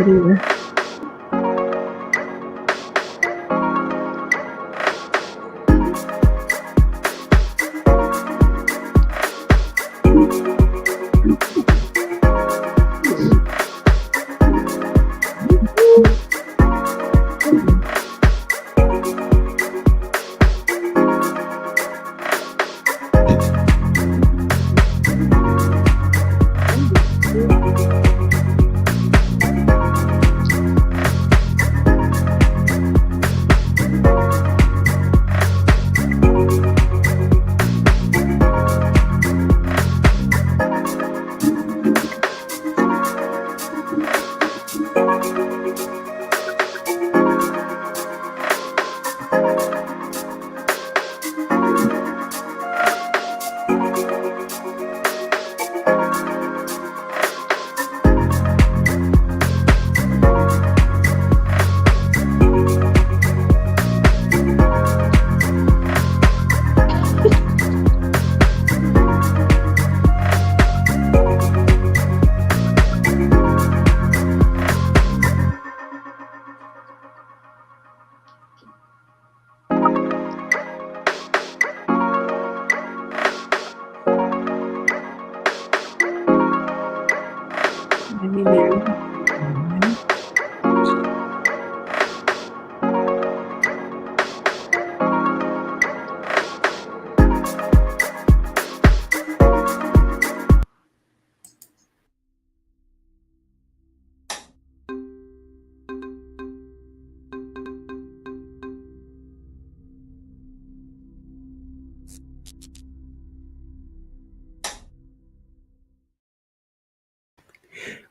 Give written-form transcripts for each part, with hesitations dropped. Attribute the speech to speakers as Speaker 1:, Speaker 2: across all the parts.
Speaker 1: Vanita.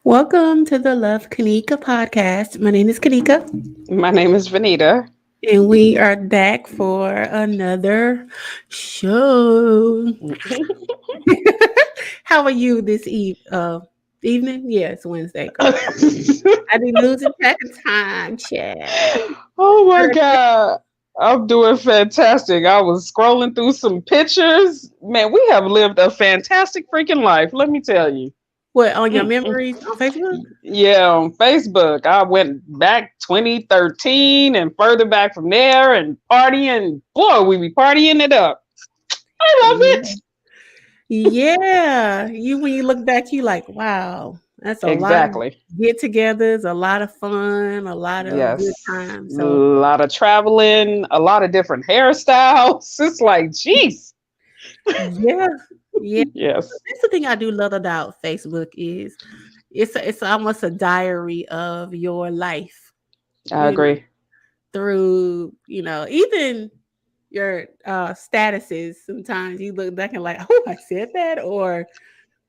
Speaker 1: Welcome to the Love Kanika podcast. My name is Kanika,
Speaker 2: My name is Vanita.
Speaker 1: and we are back for another show. How are you this evening? Yes, Wednesday. Girl. I be losing track of time, chat.
Speaker 2: Oh my God. I'm doing fantastic. I was scrolling through some pictures. Man, we have lived a fantastic freaking life, let me tell you.
Speaker 1: What on your
Speaker 2: Mm-mm.
Speaker 1: memories on Facebook?
Speaker 2: Yeah, on Facebook. I went back 2013 and further back from there and partying. Boy, we be partying it up. I love
Speaker 1: Yeah.
Speaker 2: it.
Speaker 1: Yeah. You when you look back, you like, wow, that's a lot of
Speaker 2: Exactly.
Speaker 1: get-togethers, a lot of fun, a lot of good
Speaker 2: Yes.
Speaker 1: times.
Speaker 2: A
Speaker 1: So
Speaker 2: lot of traveling, a lot of different hairstyles. It's like, geez.
Speaker 1: yeah, yeah.
Speaker 2: Yes,
Speaker 1: That's the thing I do love about Facebook is it's almost a diary of your life,
Speaker 2: I
Speaker 1: you know,
Speaker 2: agree.
Speaker 1: through, even your statuses. Sometimes you look back and like, oh, I said that, or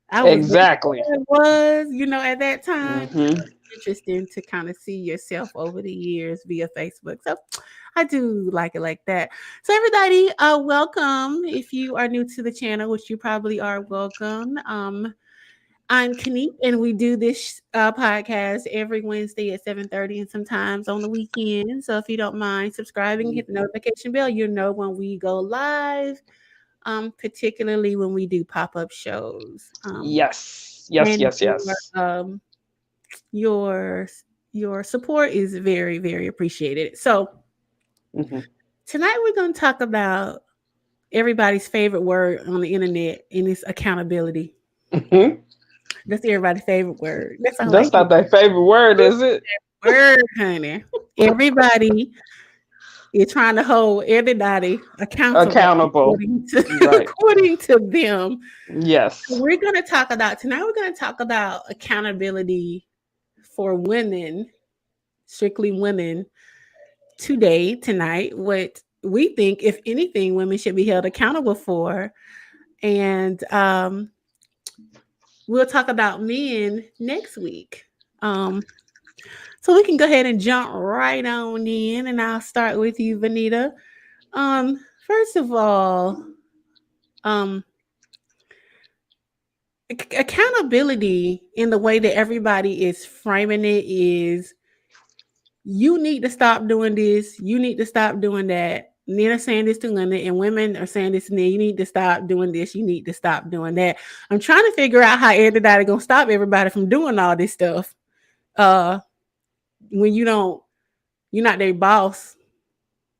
Speaker 1: I was wondering
Speaker 2: Exactly.
Speaker 1: what it was, at that time.
Speaker 2: Hmm.
Speaker 1: Interesting to kind of see yourself over the years via Facebook. So I do like it like that. So everybody, welcome. If you are new to the channel, which you probably are, welcome. I'm Kanique, and we do this podcast every Wednesday at 7:30 and sometimes on the weekend. So if you don't mind subscribing, hit the notification bell. You'll know when we go live, particularly when we do pop-up shows.
Speaker 2: Yes, yes,
Speaker 1: And
Speaker 2: yes, yes.
Speaker 1: your your support is very, very appreciated. So
Speaker 2: Hmm.
Speaker 1: tonight we're going to talk about everybody's favorite word on the internet, and it's accountability.
Speaker 2: Hmm.
Speaker 1: That's everybody's favorite word. That's all I
Speaker 2: That's
Speaker 1: hear.
Speaker 2: not their favorite word, is it?
Speaker 1: Word, honey. Everybody is trying to hold everybody accountable
Speaker 2: Accountable.
Speaker 1: according to
Speaker 2: Right.
Speaker 1: according to them. So
Speaker 2: Yes.
Speaker 1: we're going to talk about tonight. We're going to talk about accountability for women, strictly women, today, tonight, what we think, if anything, women should be held accountable for. And we'll talk about men next week. Um, so we can go ahead and jump right on in, and I'll start with you, Vanita. First of all, um, accountability in the way that everybody is framing it is you need to stop doing this, you need to stop doing that. Men are saying this to women, and women are saying this to men. You need to stop doing this. You need to stop doing that. I'm trying to figure out how everybody gonna stop everybody from doing all this stuff. Uh, when you're not their boss,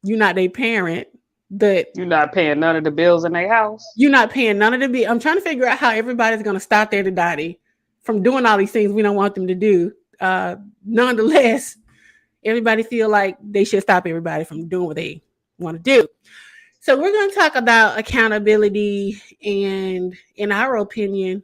Speaker 1: you're not their parent, that
Speaker 2: You're not paying none of the bills in their house.
Speaker 1: you're not paying none of the bill. I'm trying to figure out how everybody's going to stop their daddy from doing all these things we don't want them to do. Nonetheless, everybody feel like they should stop everybody from doing what they want to do. So we're going to talk about accountability and, in our opinion,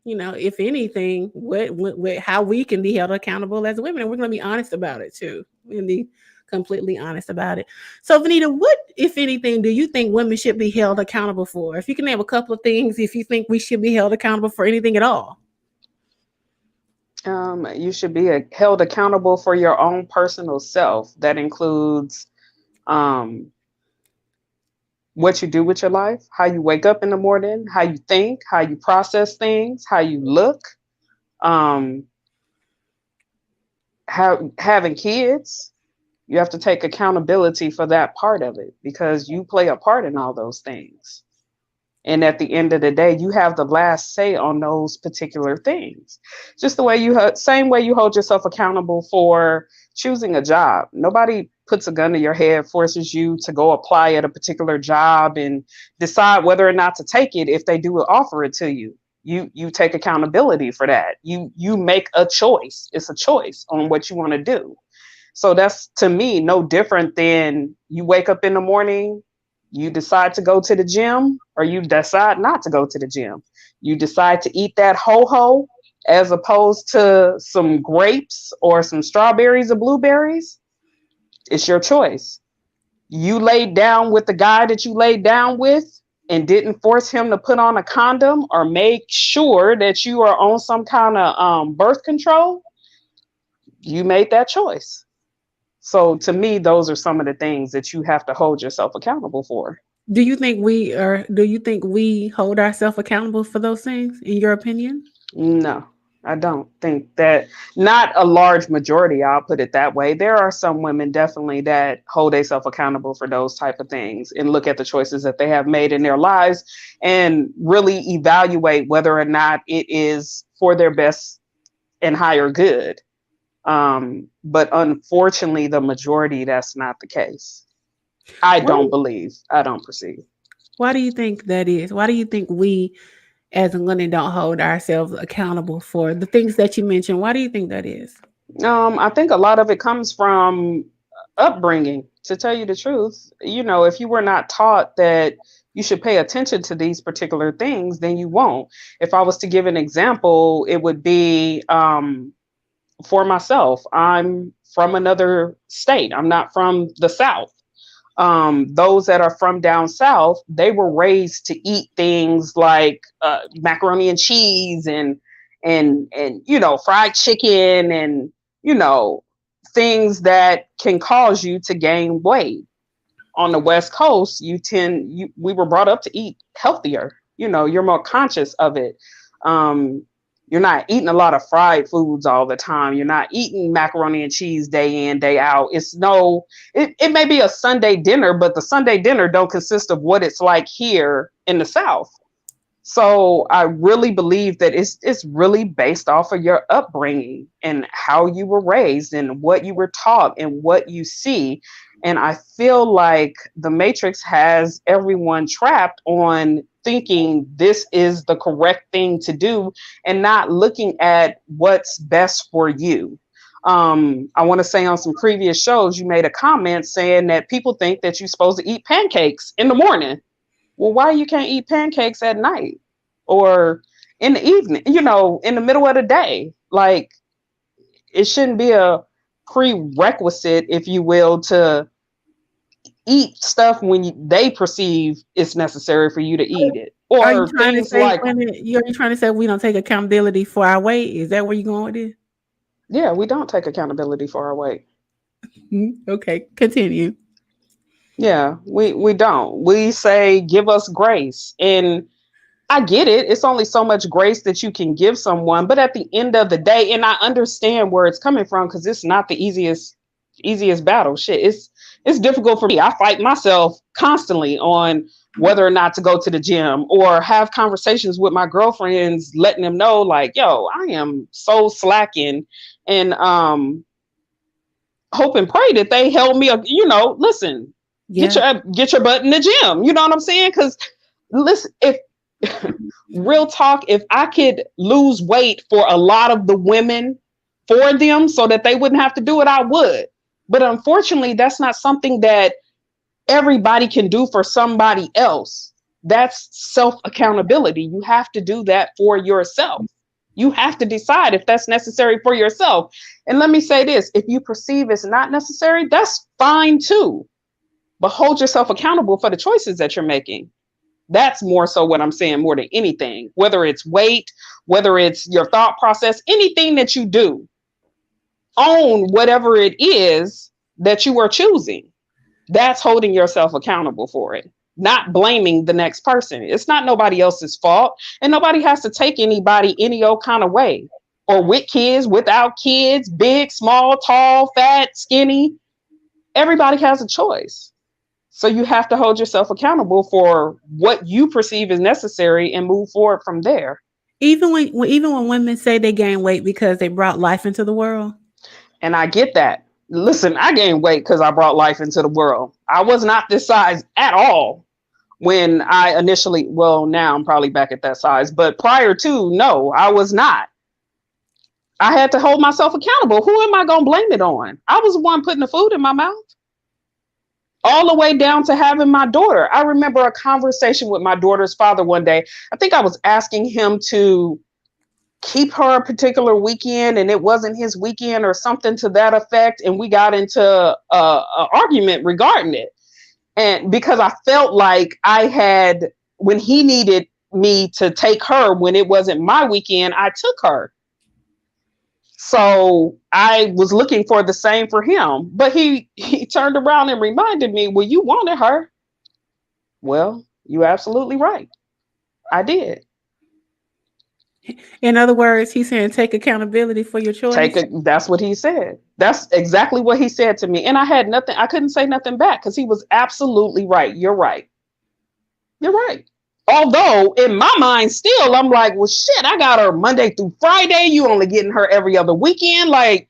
Speaker 1: if anything, what how we can be held accountable as women, and we're going to be honest about it too. We're going to be completely honest about it. So, Vanita, what, if anything, do you think women should be held accountable for? If you can name a couple of things, if you think we should be held accountable for anything at all.
Speaker 2: You should be held accountable for your own personal self. That includes um, what you do with your life, how you wake up in the morning, how you think, how you process things, how you look, um, how having kids. You have to take accountability for that part of it because you play a part in all those things. And at the end of the day, you have the last say on those particular things. Just the way same way you hold yourself accountable for choosing a job. Nobody puts a gun to your head, forces you to go apply at a particular job and decide whether or not to take it if they do offer it to you. You take accountability for that. You make a choice. It's a choice on what you want to do. So that's, to me, no different than you wake up in the morning, you decide to go to the gym, or you decide not to go to the gym. You decide to eat that ho-ho as opposed to some grapes or some strawberries or blueberries. It's your choice. You laid down with the guy that you laid down with and didn't force him to put on a condom or make sure that you are on some kind of birth control. You made that choice. So to me, those are some of the things that you have to hold yourself accountable for.
Speaker 1: Do you think we hold ourselves accountable for those things, in your opinion?
Speaker 2: No, I don't think that, not a large majority, I'll put it that way. There are some women definitely that hold themselves accountable for those type of things and look at the choices that they have made in their lives and really evaluate whether or not it is for their best and higher good. But unfortunately, the majority, that's not the case. I
Speaker 1: What
Speaker 2: don't believe, I don't perceive.
Speaker 1: Why do you think that is? Why do you think we as women don't hold ourselves accountable for the things that you mentioned? Why do you think that is?
Speaker 2: I think a lot of it comes from upbringing, to tell you the truth. If you were not taught that you should pay attention to these particular things, then you won't. If I was to give an example, it would be for myself. I'm from another state. I'm not from the South. Those that are from down south, they were raised to eat things like macaroni and cheese and fried chicken and you know things that can cause you to gain weight. On the West Coast, we were brought up to eat healthier. You're more conscious of it. Um, you're not eating a lot of fried foods all the time. You're not eating macaroni and cheese day in, day out. It may be a Sunday dinner, but the Sunday dinner don't consist of what it's like here in the South. So I really believe that it's really based off of your upbringing and how you were raised and what you were taught and what you see. And I feel like the Matrix has everyone trapped on thinking this is the correct thing to do and not looking at what's best for you. I want to say on some previous shows, you made a comment saying that people think that you're supposed to eat pancakes in the morning. Well, why you can't eat pancakes at night or in the evening, in the middle of the day? Like, it shouldn't be a prerequisite, if you will, to eat stuff when they perceive it's necessary for you to eat it.
Speaker 1: Are you
Speaker 2: Or
Speaker 1: trying to
Speaker 2: things
Speaker 1: say
Speaker 2: like,
Speaker 1: are you trying to say we don't take accountability for our weight? Is that where you're going with this?
Speaker 2: yeah, we don't take accountability for our weight.
Speaker 1: Okay, continue.
Speaker 2: Yeah, we don't. We say, give us grace. And I get it. It's only so much grace that you can give someone. But at the end of the day, and I understand where it's coming from, because it's not the easiest battle. Shit, it's difficult for me. I fight myself constantly on whether or not to go to the gym or have conversations with my girlfriends, letting them know like, yo, I am so slacking. And hope and pray that they held me, listen,
Speaker 1: Yeah.
Speaker 2: get your butt in the gym. You know what I'm saying? Because listen, if real talk, if I could lose weight for a lot of the women for them so that they wouldn't have to do it, I would. But unfortunately, that's not something that everybody can do for somebody else. That's self accountability. You have to do that for yourself. You have to decide if that's necessary for yourself. And let me say this, if you perceive it's not necessary, that's fine too. But hold yourself accountable for the choices that you're making. That's more so what I'm saying, more than anything, whether it's weight, whether it's your thought process, anything that you do, own whatever it is that you are choosing. That's holding yourself accountable for it, not blaming the next person. It's not nobody else's fault. And nobody has to take anybody any old kind of way, or with kids, without kids, big, small, tall, fat, skinny. Everybody has a choice. So you have to hold yourself accountable for what you perceive is necessary and move forward from there.
Speaker 1: Even when women say they gain weight because they brought life into the world.
Speaker 2: And I get that. Listen, I gained weight because I brought life into the world. I was not this size at all when I initially, well, now I'm probably back at that size, but prior to, no, I was not. I had to hold myself accountable. Who am I going to blame it on? I was the one putting the food in my mouth. All the way down to having my daughter. I remember a conversation with my daughter's father one day. I think I was asking him to keep her a particular weekend and it wasn't his weekend or something to that effect. And we got into a argument regarding it. And because I felt like I had, when he needed me to take her when it wasn't my weekend, I took her. So I was looking for the same for him, but he turned around and reminded me, well, you wanted her. Well, you're absolutely right. I did.
Speaker 1: In other words, he's saying take accountability for your choice.
Speaker 2: That's what he said. That's exactly what he said to me. And I couldn't say nothing back because he was absolutely right. You're right. You're right. Although in my mind still, I'm like, well, shit, I got her Monday through Friday. You only getting her every other weekend. Like,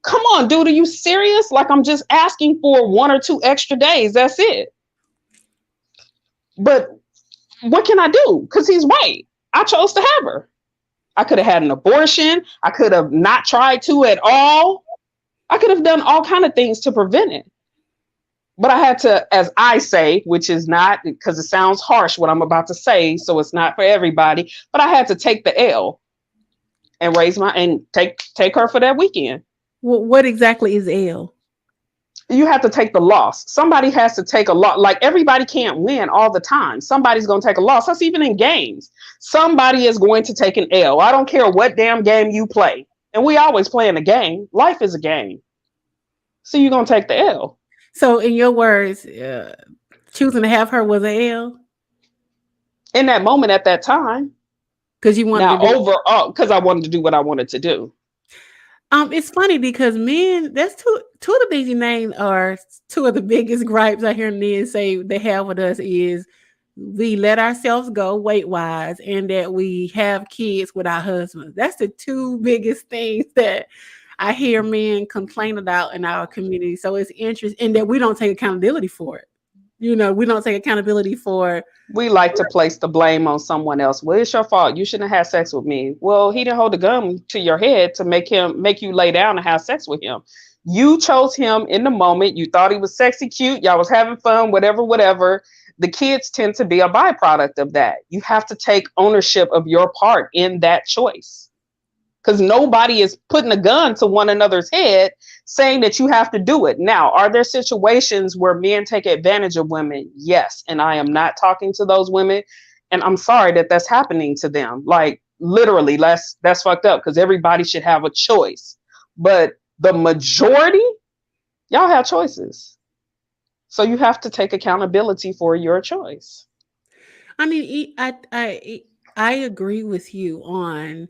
Speaker 2: come on, dude, are you serious? Like, I'm just asking for 1 or 2 extra days. That's it. But what can I do? Because he's right. I chose to have her. I could have had an abortion. I could have not tried to at all. I could have done all kind of things to prevent it. But I had to, as I say, which is not, because it sounds harsh what I'm about to say, so it's not for everybody, but I had to take the L and take her for that weekend.
Speaker 1: What exactly is L?
Speaker 2: You have to take the loss. Somebody has to take a loss. Like, everybody can't win all the time. Somebody's going to take a loss. That's even in games. Somebody is going to take an L. I don't care what damn game you play. And we always play in a game. Life is a game. So you're going to take the L.
Speaker 1: So in your words, choosing to have her was a L?
Speaker 2: In that moment, at that time.
Speaker 1: Because you wanted
Speaker 2: now
Speaker 1: to
Speaker 2: overall, because I wanted to do what I wanted to do.
Speaker 1: It's funny because men, that's two of the things you named are two of the biggest gripes I hear men say they have with us is we let ourselves go weight wise and that we have kids with our husbands. That's the two biggest things that I hear men complain about in our community. So it's interesting and that we don't take accountability for it. We don't take accountability for.
Speaker 2: We like to place the blame on someone else. Well, it's your fault. You shouldn't have had sex with me. Well, he didn't hold a gun to your head to make you lay down and have sex with him. You chose him in the moment. You thought he was sexy, cute. Y'all was having fun, whatever. The kids tend to be a byproduct of that. You have to take ownership of your part in that choice. Because nobody is putting a gun to one another's head saying that you have to do it. Now, are there situations where men take advantage of women? Yes. And I am not talking to those women. And I'm sorry that that's happening to them. Like, literally, that's fucked up because everybody should have a choice. But the majority, y'all have choices. So you have to take accountability for your choice.
Speaker 1: I mean, I agree with you on.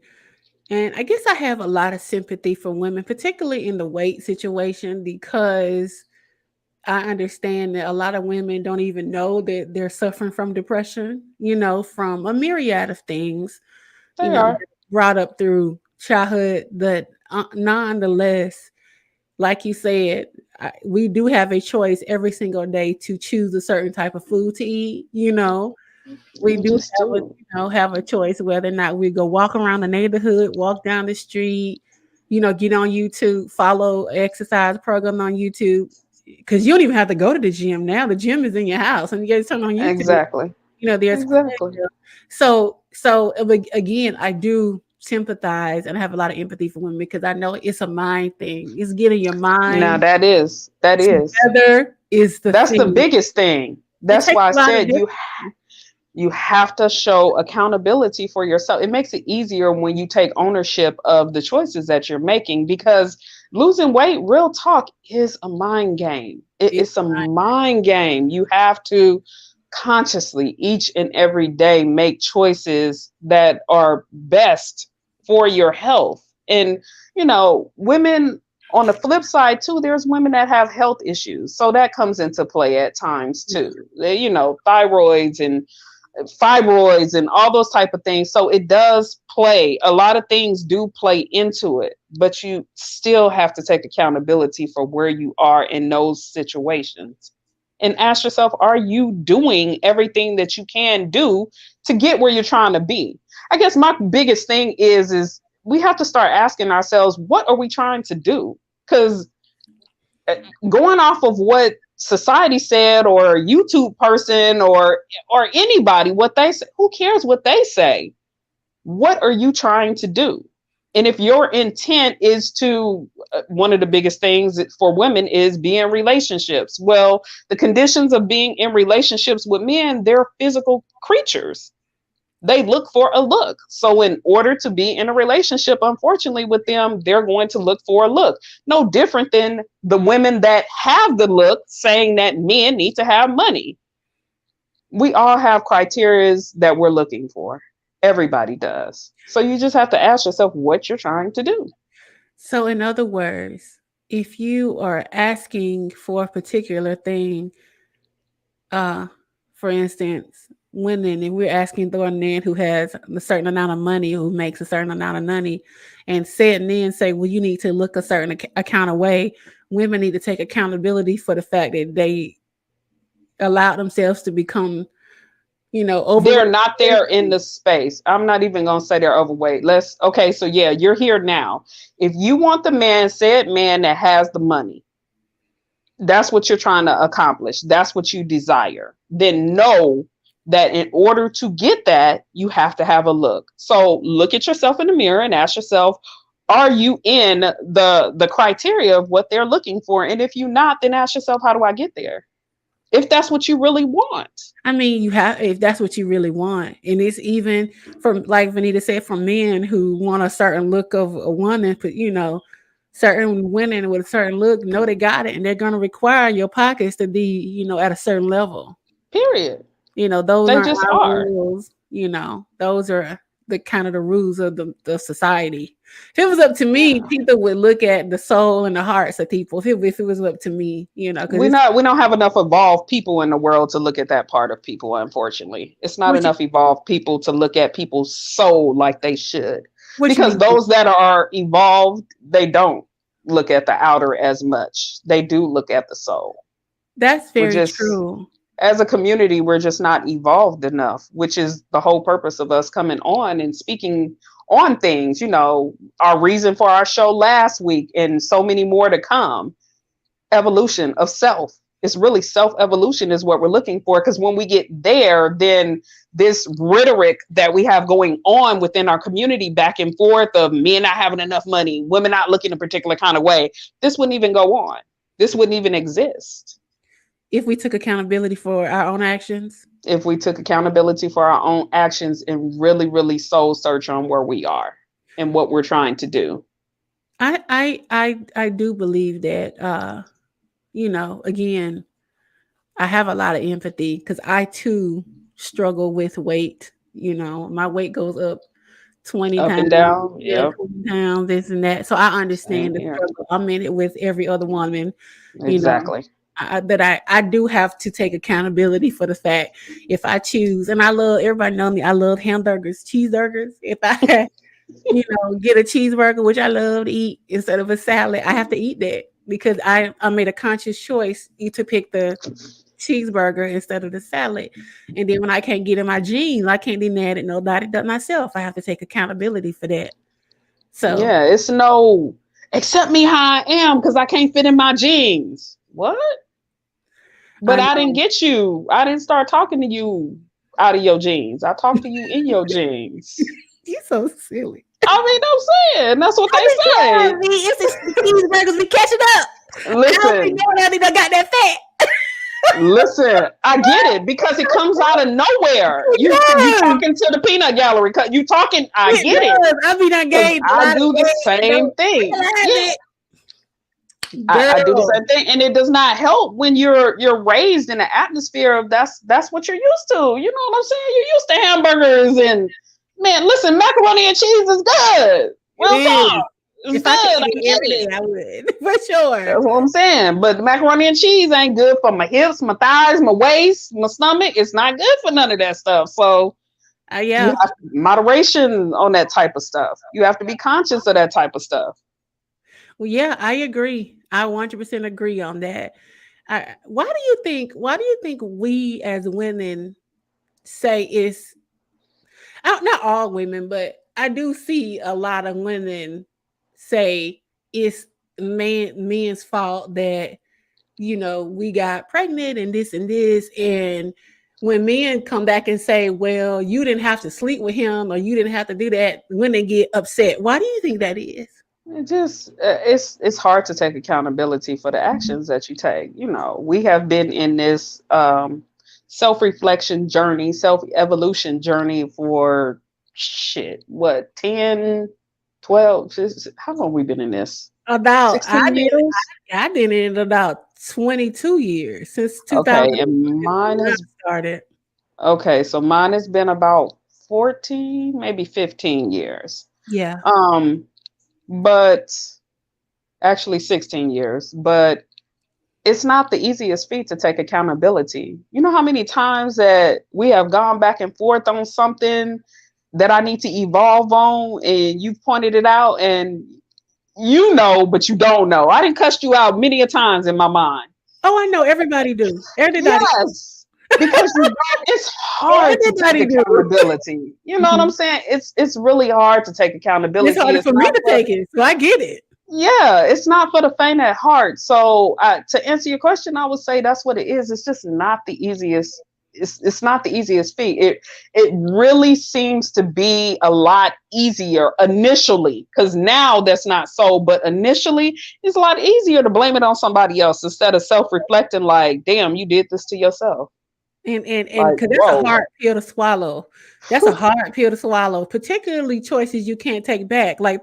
Speaker 1: And I guess I have a lot of sympathy for women, particularly in the weight situation, because I understand that a lot of women don't even know that they're suffering from depression, from a myriad of things,
Speaker 2: They are
Speaker 1: brought up through childhood, but nonetheless, like you said, we do have a choice every single day to choose a certain type of food to eat. We
Speaker 2: We
Speaker 1: do
Speaker 2: just
Speaker 1: have a
Speaker 2: do.
Speaker 1: have a choice whether or not we go walk around the neighborhood, walk down the street, get on YouTube, follow exercise program on YouTube, because you don't even have to go to the gym now. The gym is in your house, and you just turn on YouTube.
Speaker 2: Exactly.
Speaker 1: There's
Speaker 2: Exactly.
Speaker 1: plenty of- so again, I do sympathize and I have a lot of empathy for women because I know it's a mind thing. It's getting your
Speaker 2: Now
Speaker 1: mind
Speaker 2: that is
Speaker 1: together is the
Speaker 2: that's the
Speaker 1: thing.
Speaker 2: biggest thing.
Speaker 1: It
Speaker 2: That's
Speaker 1: takes
Speaker 2: why I
Speaker 1: a lot of
Speaker 2: said
Speaker 1: discipline.
Speaker 2: you have to show accountability for yourself. It makes it easier when you take ownership of the choices that you're making, because losing weight, real talk, is a mind game.
Speaker 1: It's
Speaker 2: It's a mind game. You have to consciously each and every day make choices that are best for your health. And women, on the flip side too, there's women that have health issues, so that comes into play at times too. Thyroids and fibroids and all those type of things. So it does play, a lot of things do play into it, but you still have to take accountability for where you are in those situations and ask yourself, are you doing everything that you can do to get where you're trying to be? I guess my biggest thing is we have to start asking ourselves, what are we trying to do? Because going off of what society said, or a YouTube person, or anybody, what they say, who cares what they say? What are you trying to do? And if your intent is to, one of the biggest things for women is be in relationships. Well, the conditions of being in relationships with men, they're physical creatures. They look for a look. So in order to be in a relationship, unfortunately, with them, they're going to look for a look. No different than the women that have the look saying that men need to have money. We all have criterias that we're looking for. Everybody does. So you just have to ask yourself what you're trying to do.
Speaker 1: So, in other words, if you are asking for a particular thing, uh, for instance, women, and we're asking for a man who has a certain amount of money, who makes a certain amount of money, and said men say, well, you need to look a certain account of way. Women need to take accountability for the fact that they allow themselves to become,
Speaker 2: They're
Speaker 1: overweight.
Speaker 2: not there in the space. I'm not even going to say they're overweight. Okay, so yeah, you're here now. If you want the said man that has the money, that's what you're trying to accomplish, that's what you desire, then know that in order to get that, you have to have a look. So look at yourself in the mirror and ask yourself, are you in the criteria of what they're looking for? And if you're not, then ask yourself, how do I get there? If that's what you really want.
Speaker 1: I mean, you have, if that's what you really want. And it's even from, like Vanita said, from men who want a certain look of a woman, but certain women with a certain look know they got it, and they're going to require your pockets to be, at a certain level.
Speaker 2: Period.
Speaker 1: Those
Speaker 2: They
Speaker 1: aren't
Speaker 2: just
Speaker 1: our
Speaker 2: are.
Speaker 1: rules. Those are the kind of the rules of the society. If it was up to me,
Speaker 2: Yeah.
Speaker 1: people would look at the soul and the hearts of people. If it was up to me, because it's
Speaker 2: We don't have enough evolved people in the world to look at that part of people, unfortunately. It's not
Speaker 1: what you
Speaker 2: enough evolved people to look at people's soul like they should.
Speaker 1: what you
Speaker 2: Because
Speaker 1: mean.
Speaker 2: those that are evolved, they don't look at the outer as much. They do look at the soul.
Speaker 1: That's
Speaker 2: We're
Speaker 1: very
Speaker 2: just,
Speaker 1: true.
Speaker 2: as a community, we're just not evolved enough, which is the whole purpose of us coming on and speaking on things. Our reason for our show last week and so many more to come. Evolution of self. It's really self evolution is what we're looking for, because when we get there, then this rhetoric that we have going on within our community back and forth of men not having enough money, women not looking a particular kind of way, this wouldn't even go on. This wouldn't even exist
Speaker 1: If we took accountability for our own actions.
Speaker 2: if we took accountability for our own actions and really, really soul search on where we are and what we're trying to do.
Speaker 1: I do believe that again, I have a lot of empathy because I too struggle with weight. My weight goes up 20
Speaker 2: Up and
Speaker 1: pounds,
Speaker 2: down.
Speaker 1: yeah,
Speaker 2: Yep.
Speaker 1: 20 pounds, this and that. So I
Speaker 2: Same
Speaker 1: understand the
Speaker 2: here.
Speaker 1: struggle. I'm in it with every other woman, you know.
Speaker 2: Exactly.
Speaker 1: That I do have to take accountability for the fact if I choose, and I love, everybody know me, I love hamburgers, cheeseburgers. If I get a cheeseburger, which I love to eat, instead of a salad, I have to eat that. because I made a conscious choice to pick the cheeseburger instead of the salad. And then when I can't get in my jeans, I can't be mad at nobody but myself. I have to take accountability for that. So
Speaker 2: Yeah, it's no accept me how I am because I can't fit in my jeans. What? But
Speaker 1: I
Speaker 2: I didn't
Speaker 1: know
Speaker 2: get you. I didn't start talking to you out of your jeans. I talked to you in your jeans.
Speaker 1: you're so silly.
Speaker 2: I mean, I'm saying that's what
Speaker 1: I
Speaker 2: they
Speaker 1: be
Speaker 2: say.
Speaker 1: glad, it's the cheeseburgers be catching up. I don't think
Speaker 2: Listen,
Speaker 1: nobody done got that fat.
Speaker 2: listen. I get it because it comes out of nowhere.
Speaker 1: It
Speaker 2: You
Speaker 1: does.
Speaker 2: talking to the peanut gallery? You talking? I
Speaker 1: It
Speaker 2: get it
Speaker 1: does. I be done
Speaker 2: because
Speaker 1: gained a
Speaker 2: I
Speaker 1: lot of
Speaker 2: do the
Speaker 1: weight and
Speaker 2: same
Speaker 1: don't
Speaker 2: thing. Yeah,
Speaker 1: realize it.
Speaker 2: I do the
Speaker 1: Girl.
Speaker 2: same thing, and it does not help when you're raised in an atmosphere of that's what you're used to. You know what I'm saying? You're used to hamburgers and man, listen, macaroni and cheese is good.
Speaker 1: It
Speaker 2: Real
Speaker 1: is.
Speaker 2: talk, it's
Speaker 1: If I could
Speaker 2: good.
Speaker 1: eat
Speaker 2: I
Speaker 1: it
Speaker 2: get
Speaker 1: every
Speaker 2: it.
Speaker 1: day, I would. For sure.
Speaker 2: That's what I'm saying. But the macaroni and cheese ain't good for my hips, my thighs, my waist, my stomach. It's not good for none of that stuff. So you
Speaker 1: Yeah.
Speaker 2: have moderation on that type of stuff. You have to be conscious of that type of stuff.
Speaker 1: Well, yeah, I agree. I 100% agree on that. Why do you think we as women say it's not all women, but I do see a lot of women say it's men's fault that we got pregnant and this. And when men come back and say, well, you didn't have to sleep with him or you didn't have to do that, women get upset. Why do you think that is?
Speaker 2: It just it's hard to take accountability for the actions that you take. You know, we have been in this self-reflection journey, self-evolution journey for shit, what, 10, 12? How long we been in this?
Speaker 1: About
Speaker 2: 16 years?
Speaker 1: I did it in about 22 years since
Speaker 2: Okay,
Speaker 1: 2000
Speaker 2: and
Speaker 1: is
Speaker 2: mine
Speaker 1: when I
Speaker 2: is
Speaker 1: started.
Speaker 2: okay, so mine has been about 14, maybe 15 years.
Speaker 1: Yeah.
Speaker 2: Um, but actually 16 years, but it's not the easiest feat to take accountability. You know how many times that we have gone back and forth on something that I need to evolve on, and you pointed it out, and you know, but you don't know. I didn't cuss you out many a times in my mind.
Speaker 1: Oh, I know everybody do. Everybody,
Speaker 2: Yes, because you don't, it's hard to take
Speaker 1: everybody do.
Speaker 2: accountability. You know what I'm
Speaker 1: Mhm.
Speaker 2: saying? It's really hard to take
Speaker 1: It's
Speaker 2: accountability.
Speaker 1: harder
Speaker 2: It's
Speaker 1: for me
Speaker 2: not
Speaker 1: to
Speaker 2: for
Speaker 1: take it, so I get it.
Speaker 2: yeah, it's not for the faint at heart. So to answer your question, I would say that's what it is. It's just not the easiest. It's not the easiest feat. It really seems to be a lot easier initially, because now that's not so. But initially, it's a lot easier to blame it on somebody else instead of self-reflecting. Like, damn, you did this to yourself.
Speaker 1: And
Speaker 2: Like,
Speaker 1: because that's a
Speaker 2: whoa,
Speaker 1: hard pill to swallow. That's a hard pill to swallow, particularly choices you can't take back. Like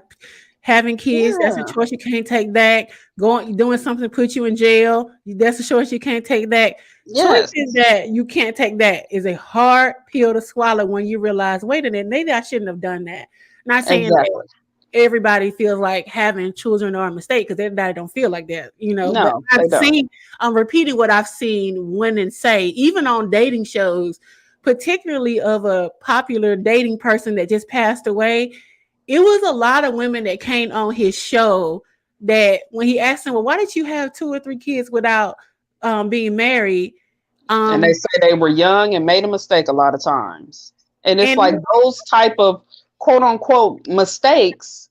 Speaker 1: having kids, that's a
Speaker 2: yeah,
Speaker 1: choice you can't take back. Doing something to put you in jail, that's a choice you can't take back.
Speaker 2: yes,
Speaker 1: Choices that you can't take back is a hard pill to swallow when you realize, wait a minute, maybe I shouldn't have done that. Not saying that
Speaker 2: exactly.
Speaker 1: everybody feels like having children are a mistake because everybody don't feel like that. But
Speaker 2: No, they don't.
Speaker 1: I'm repeating what I've seen women say, even on dating shows, particularly of a popular dating person that just passed away. It was a lot of women that came on his show that when he asked them, well, why did you have 2 or 3 kids without being married?
Speaker 2: And they
Speaker 1: Um,
Speaker 2: say they were young and made a mistake a lot of times. And it's
Speaker 1: and
Speaker 2: like those type of quote unquote mistakes,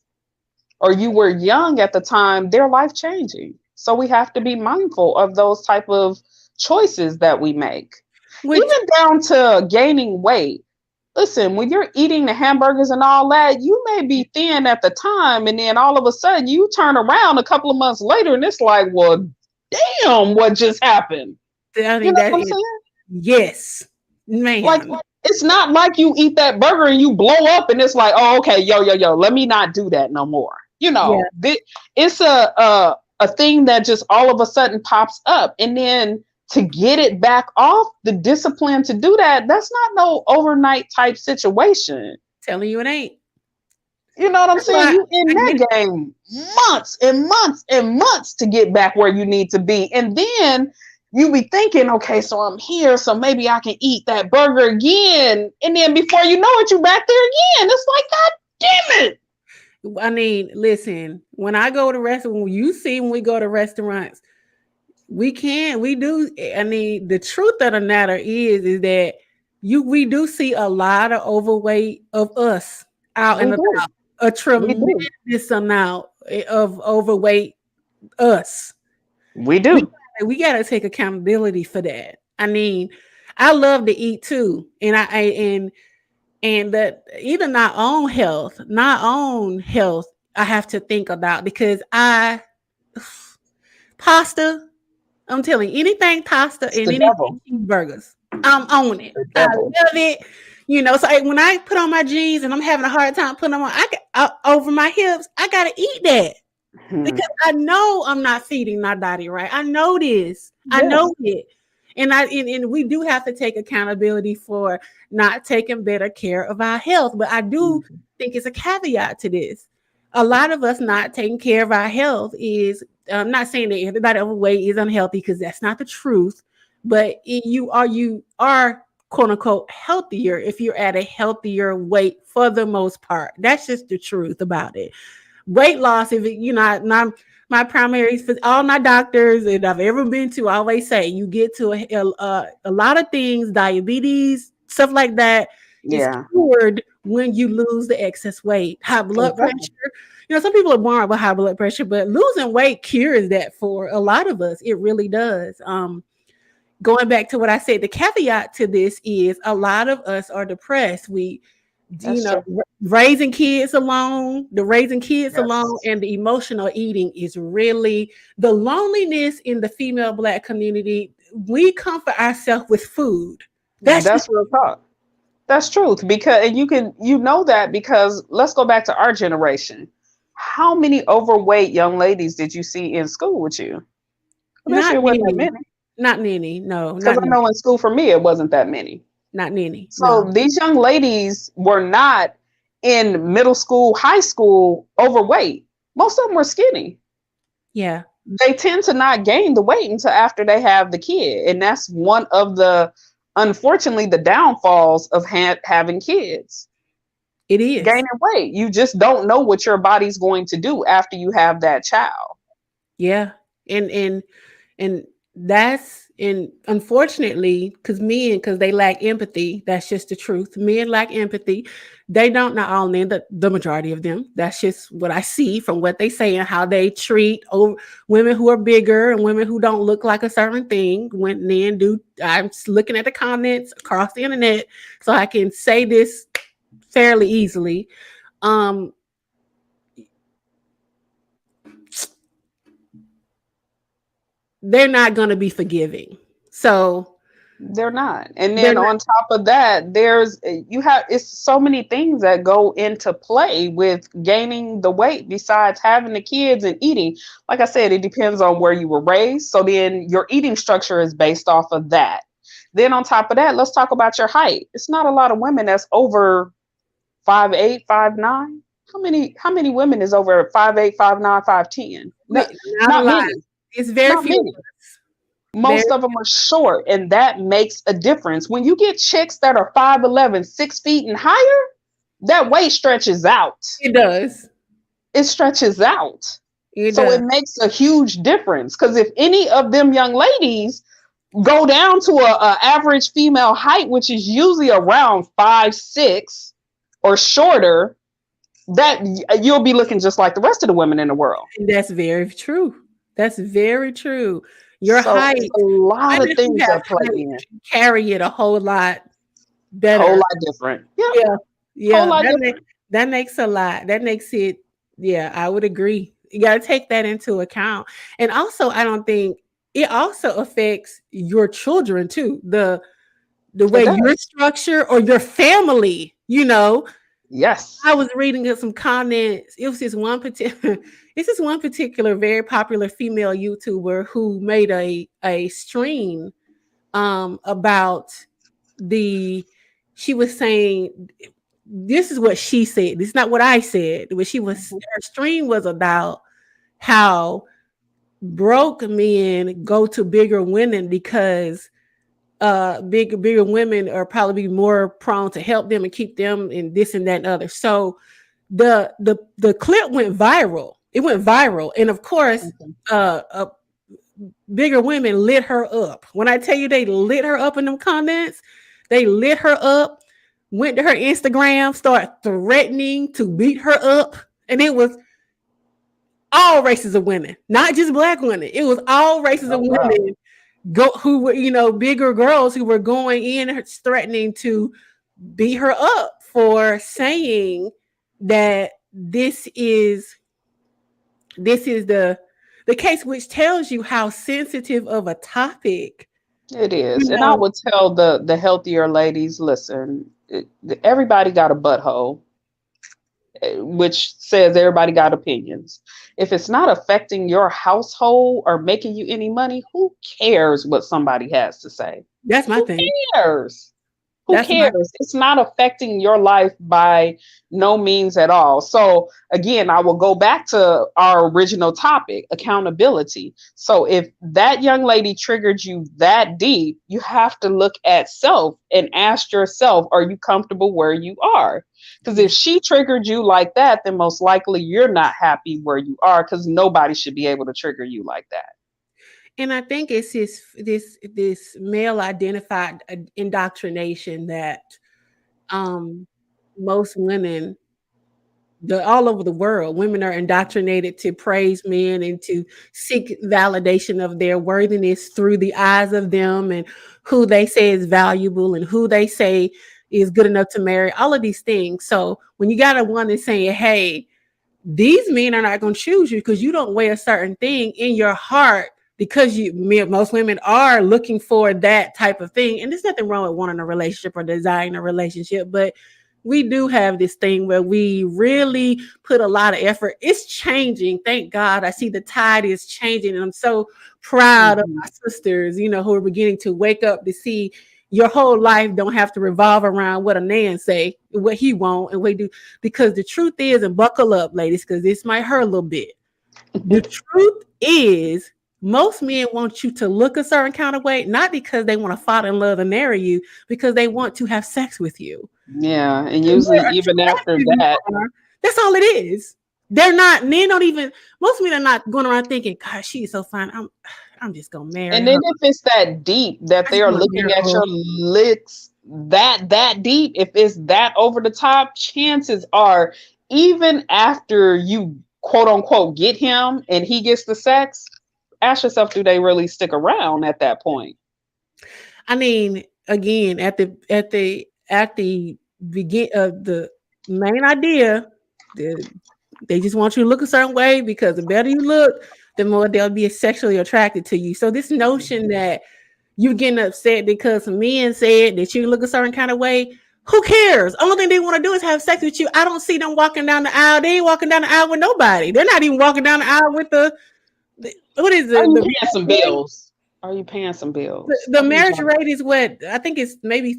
Speaker 2: or you were young at the time, they're life changing. So we have to be mindful of those type of choices that we make.
Speaker 1: which
Speaker 2: Even down to gaining weight. Listen, when you're eating the hamburgers and all that, you may be thin at the time, and then all of a sudden you turn around a couple of months later and it's like, well, damn, what just happened?
Speaker 1: I
Speaker 2: You
Speaker 1: mean
Speaker 2: know
Speaker 1: that
Speaker 2: what I'm
Speaker 1: is
Speaker 2: saying?
Speaker 1: yes,
Speaker 2: Like,
Speaker 1: ma'am.
Speaker 2: it's not like you eat that burger and you blow up and it's like, oh, okay, yo, let me not do that no more. You
Speaker 1: Yeah.
Speaker 2: know, it's a thing that just all of a sudden pops up, and then to get it back off, the discipline to do that, that's not no overnight type situation.
Speaker 1: Telling you it ain't.
Speaker 2: You know what I'm
Speaker 1: That's
Speaker 2: saying?
Speaker 1: why
Speaker 2: You in
Speaker 1: I get
Speaker 2: that
Speaker 1: it.
Speaker 2: game months and months and months to get back where you need to be. And then you be thinking, okay, so I'm here, so maybe I can eat that burger again. And then before you know it, you're back there again. It's like, God damn it.
Speaker 1: I mean, listen, when I go to restaurants, when you see when we go to restaurants, we do. I mean, the truth of the matter is that we do see a lot of overweight of us out
Speaker 2: We
Speaker 1: and
Speaker 2: do.
Speaker 1: about, a
Speaker 2: We do.
Speaker 1: tremendous amount of overweight us.
Speaker 2: We
Speaker 1: We
Speaker 2: do.
Speaker 1: we got to take accountability for that. I mean, I love to eat too, and that even my own health, I have to think about because pasta. I'm telling you, anything pasta
Speaker 2: It's
Speaker 1: and
Speaker 2: the
Speaker 1: anything
Speaker 2: devil.
Speaker 1: cheeseburgers, I'm on it.
Speaker 2: The
Speaker 1: I
Speaker 2: devil.
Speaker 1: love it. So when I put on my jeans and I'm having a hard time putting them on, over my hips. I gotta eat that
Speaker 2: Hmm.
Speaker 1: because I know I'm not feeding my body right. I know this. I
Speaker 2: Yes.
Speaker 1: know it. And we do have to take accountability for not taking better care of our health. But I do
Speaker 2: Mhm.
Speaker 1: think it's a caveat to this. A lot of us not taking care of our health is, I'm not saying that everybody overweight is unhealthy because that's not the truth. But you are quote unquote healthier if you're at a healthier weight for the most part. That's just the truth about it. Weight loss, if it, you know, not my primary, all my doctors that I've ever been to always say you get to a lot of things, diabetes, stuff like that, is
Speaker 2: Yeah.
Speaker 1: cured when you lose the excess weight. High blood
Speaker 2: Exactly.
Speaker 1: pressure. Some people are born with high blood pressure, but losing weight cures that for a lot of us. It really does. Going back to what I said, the caveat to this is a lot of us are depressed.
Speaker 2: That's true.
Speaker 1: Raising kids alone
Speaker 2: Yes.
Speaker 1: and the emotional eating is really the loneliness in the female black community. We comfort ourselves with food. That's just
Speaker 2: That's real talk. That's truth. Because and you know that because let's go back to our generation. How many overweight young ladies did you see in school with you? I bet you
Speaker 1: not
Speaker 2: it wasn't that
Speaker 1: many.
Speaker 2: many.
Speaker 1: Not many. No,
Speaker 2: Because
Speaker 1: not
Speaker 2: I
Speaker 1: many.
Speaker 2: know in school for me it wasn't that many.
Speaker 1: Not many.
Speaker 2: So
Speaker 1: No.
Speaker 2: these young ladies were not in middle school, high school overweight. Most of them were skinny.
Speaker 1: Yeah,
Speaker 2: They tend to not gain the weight until after they have the kid. And that's one of the, unfortunately, the downfalls of having kids.
Speaker 1: it is.
Speaker 2: Gaining weight. You just don't know what your body's going to do after you have that child.
Speaker 1: Yeah. And and unfortunately, because they lack empathy, that's just the truth. Men lack empathy. They don't, not all men, the majority of them. That's just what I see from what they say and how they treat women who are bigger and women who don't look like a certain thing. When men do, I'm looking at the comments across the internet, so I can say this fairly easily. Um, they're not going to be forgiving. So
Speaker 2: They're not. And
Speaker 1: they're
Speaker 2: then
Speaker 1: not.
Speaker 2: on top of that, it's so many things that go into play with gaining the weight besides having the kids and eating. Like I said, it depends on where you were raised. So then your eating structure is based off of that. Then on top of that, let's talk about your height. It's not a lot of women that's over 5'8", 5'9". How many women is over 5'8", 5'9", 5'10"? No,
Speaker 1: Not a
Speaker 2: not
Speaker 1: lot.
Speaker 2: many.
Speaker 1: It's very
Speaker 2: Not
Speaker 1: few of
Speaker 2: many.
Speaker 1: us. Very
Speaker 2: Most of them are short, and that makes a difference. When you get chicks that are 5'11", 6 feet and higher, that weight stretches out.
Speaker 1: it does.
Speaker 2: It stretches out.
Speaker 1: It
Speaker 2: So it
Speaker 1: does.
Speaker 2: makes a huge difference. Because if any of them young ladies go down to a average female height, which is usually around 5'6" or shorter, that you'll be looking just like the rest of the women in the world.
Speaker 1: And that's very true. That's very true. Your
Speaker 2: So
Speaker 1: height,
Speaker 2: it's a lot of
Speaker 1: women who
Speaker 2: things
Speaker 1: have
Speaker 2: that play
Speaker 1: height
Speaker 2: in.
Speaker 1: carry it a whole lot
Speaker 2: Whole
Speaker 1: better.
Speaker 2: lot different. Yeah,
Speaker 1: Yeah.
Speaker 2: whole
Speaker 1: Yeah.
Speaker 2: lot different.
Speaker 1: That makes a lot. That makes it, yeah, I would agree. You got to take that into account. And also, I don't think it also affects your children too. The
Speaker 2: It
Speaker 1: way you're
Speaker 2: does.
Speaker 1: structured or your family.
Speaker 2: Yes.
Speaker 1: I was reading some comments. It was this one particular this is one particular very popular female YouTuber who made a stream about the she was saying, this is what she said. This is not what I said. But
Speaker 2: Mhm.
Speaker 1: her stream was about how broke men go to bigger women because bigger women are probably more prone to help them and keep them and this and that and other. So the clip went viral. It went viral, and of course,
Speaker 2: Okay.
Speaker 1: bigger women lit her up. When I tell you they lit her up in them comments, they lit her up. Went to her Instagram, started threatening to beat her up, and it was all races of women, not just black women. It was all races of
Speaker 2: Oh wow.
Speaker 1: women go who were bigger girls who were going in threatening to beat her up for saying that this is the case, which tells you how sensitive of a topic.
Speaker 2: It
Speaker 1: You
Speaker 2: is. And I
Speaker 1: know,
Speaker 2: would tell the healthier ladies, listen, everybody got a butthole, which says everybody got opinions. If it's not affecting your household or making you any money, who cares what somebody has to say?
Speaker 1: that's my
Speaker 2: Who
Speaker 1: thing.
Speaker 2: cares? Who
Speaker 1: That's my
Speaker 2: cares? It's not affecting your life by no means at all. So, again, I will go back to our original topic, accountability. So, if that young lady triggered you that deep, you have to look at self and ask yourself, are you comfortable where you are? Because if
Speaker 1: yes.
Speaker 2: she triggered you like that, then most likely you're not happy where you are, because nobody should be able to trigger you like that.
Speaker 1: And I think it's this male identified indoctrination that um most women all over the world, women are indoctrinated to praise men and to seek validation of their worthiness through the eyes of them and who they say is valuable and who they say is good enough to marry, all of these things. So when you got a woman saying, hey, these men are not going to choose you because you don't weigh a certain thing in your heart, because most women are looking for that type of thing. And there's nothing wrong with wanting a relationship or desiring a relationship, but we do have this thing where we really put a lot of effort. It's changing. Thank God. I see the tide is changing. And I'm so proud of
Speaker 2: Mhm.
Speaker 1: my sisters, who are beginning to wake up to see your whole life don't have to revolve around what a man say, what he want, and what he do. Because the truth is, and buckle up, ladies, because this might hurt a little bit. The truth is, most men want you to look a certain kind of way, not because they want to fall in love and marry you, because they want to have sex with you.
Speaker 2: Yeah. And
Speaker 1: The
Speaker 2: usually,
Speaker 1: more
Speaker 2: even after
Speaker 1: attractive you
Speaker 2: that,
Speaker 1: are, that's all it is. They're not, men don't even, most men are not going around thinking, God, she's so fine. I'm just gonna marry
Speaker 2: and then
Speaker 1: her.
Speaker 2: if it's that deep that
Speaker 1: I
Speaker 2: they
Speaker 1: just
Speaker 2: are
Speaker 1: want to marry
Speaker 2: looking at
Speaker 1: her.
Speaker 2: your licks that deep, if it's that over the top, chances are, even after you quote unquote get him and he gets the sex, ask yourself, do they really stick around at that point?
Speaker 1: I mean, again, at the begin of the main idea, the, they just want you to look a certain way because the better you look, the more they'll be sexually attracted to you. So this notion that you getting upset because men said that you look a certain kind of way, who cares? Only thing they want to do is have sex with you. I don't see them walking down the aisle. They ain't walking down the aisle with nobody. They're not even walking down the aisle with the what is
Speaker 2: Are you
Speaker 1: the
Speaker 2: paying some bills? Are you paying some bills?
Speaker 1: the
Speaker 2: What are you
Speaker 1: marriage
Speaker 2: talking
Speaker 1: rate is what I think it's maybe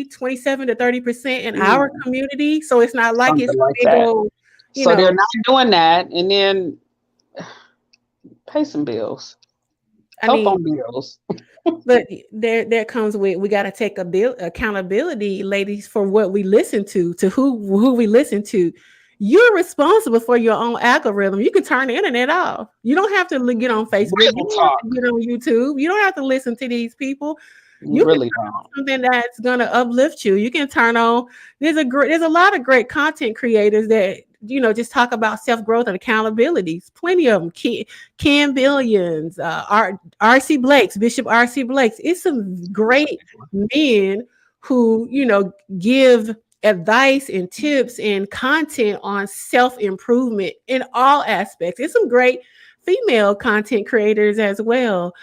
Speaker 1: 27 to 30% in our
Speaker 2: about?
Speaker 1: community. So it's not like it's
Speaker 2: Something like
Speaker 1: big
Speaker 2: that.
Speaker 1: old, you
Speaker 2: So
Speaker 1: know,
Speaker 2: they're not doing that, and then pay some bills.
Speaker 1: I
Speaker 2: Help
Speaker 1: mean,
Speaker 2: on bills.
Speaker 1: but there comes with we got to take accountability, ladies, for what we listen to who we listen to. You're responsible for your own algorithm. You can turn the internet off. You don't have to get on Facebook. You
Speaker 2: Real
Speaker 1: don't have to
Speaker 2: talk.
Speaker 1: get on YouTube. You don't have to listen to these people.
Speaker 2: You
Speaker 1: You can
Speaker 2: really
Speaker 1: turn on
Speaker 2: don't.
Speaker 1: something that's gonna uplift you. You can turn on. There's a lot of great content creators that just talk about self growth and accountabilities. Plenty of them. Cam Billions, R.C. Blakes, Bishop R.C. Blakes. It's some great men who give advice and tips and content on self improvement in all aspects. It's some great female content creators as well.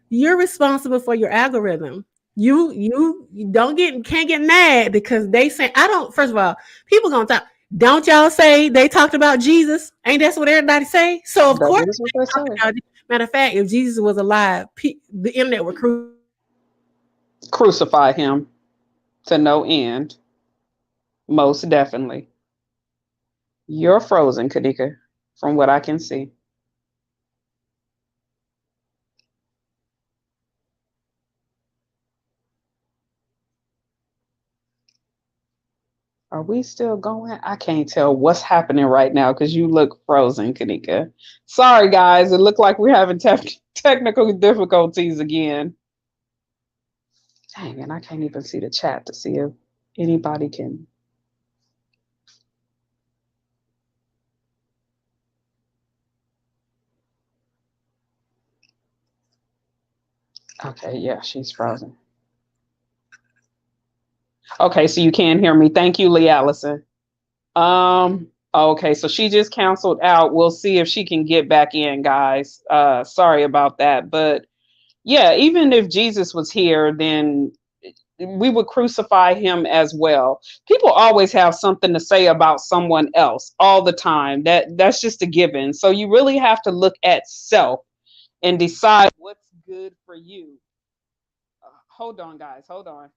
Speaker 1: You're responsible for your algorithm. You don't can't get mad because they say I don't. First of all, people gonna talk. Don't y'all say they talked about Jesus? Ain't that's what everybody say? So of
Speaker 2: That
Speaker 1: course
Speaker 2: is what they
Speaker 1: they talked
Speaker 2: say.
Speaker 1: about it. Matter of fact, if Jesus was alive, the internet would
Speaker 2: Crucify him to no end. Most definitely. You're frozen, Kadika, from what I can see. Are we still going? I can't tell what's happening right now because you look frozen, Kanika. Sorry, guys. It looked like we're having technical difficulties again. Dang, and I can't even see the chat to see if anybody can. Okay, yeah, she's frozen. Okay, so you can't hear me. Thank you, Lee Allison. Okay, so she just canceled out. We'll see if she can get back in, guys. Sorry about that. But yeah, even if Jesus was here, then we would crucify him as well. People always have something to say about someone else all the time. That's just a given. So you really have to look at self and decide what's good for you. Hold on, guys. Hold on.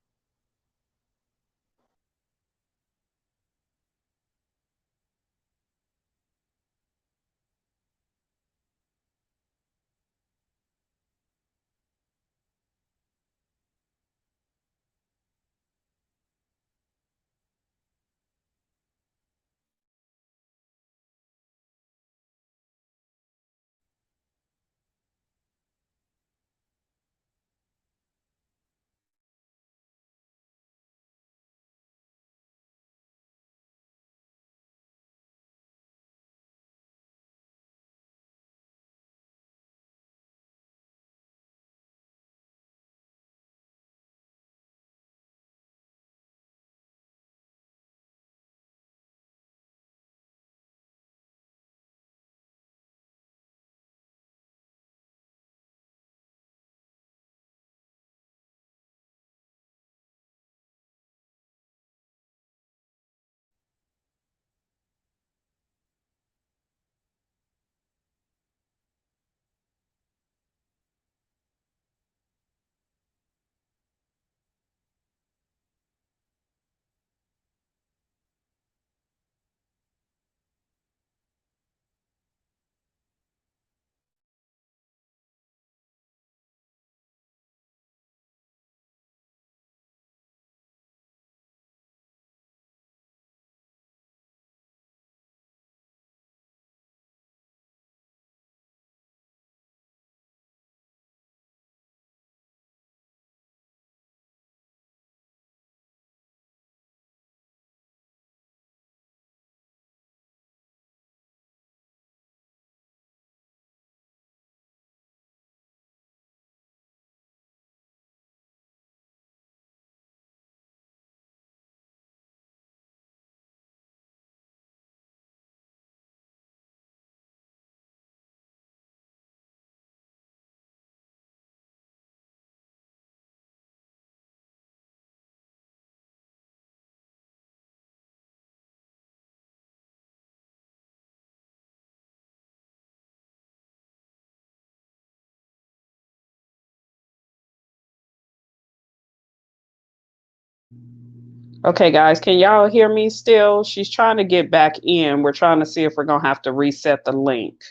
Speaker 2: Okay, guys, can y'all hear me still? She's trying to get back in. We're trying to see if we're going to have to reset the link.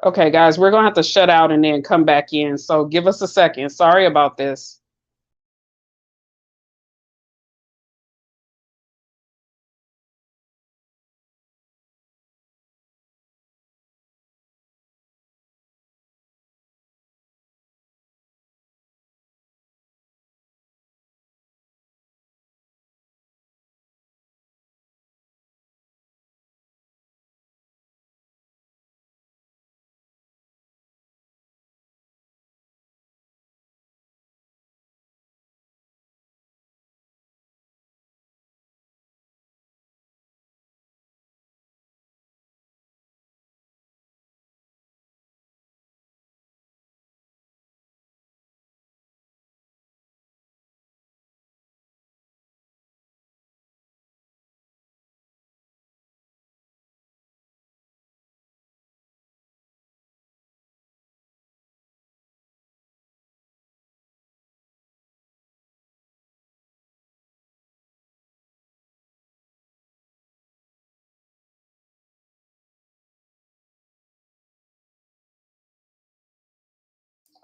Speaker 2: Okay, guys, we're going to have to shut out and then come back in. So give us a second. Sorry about this.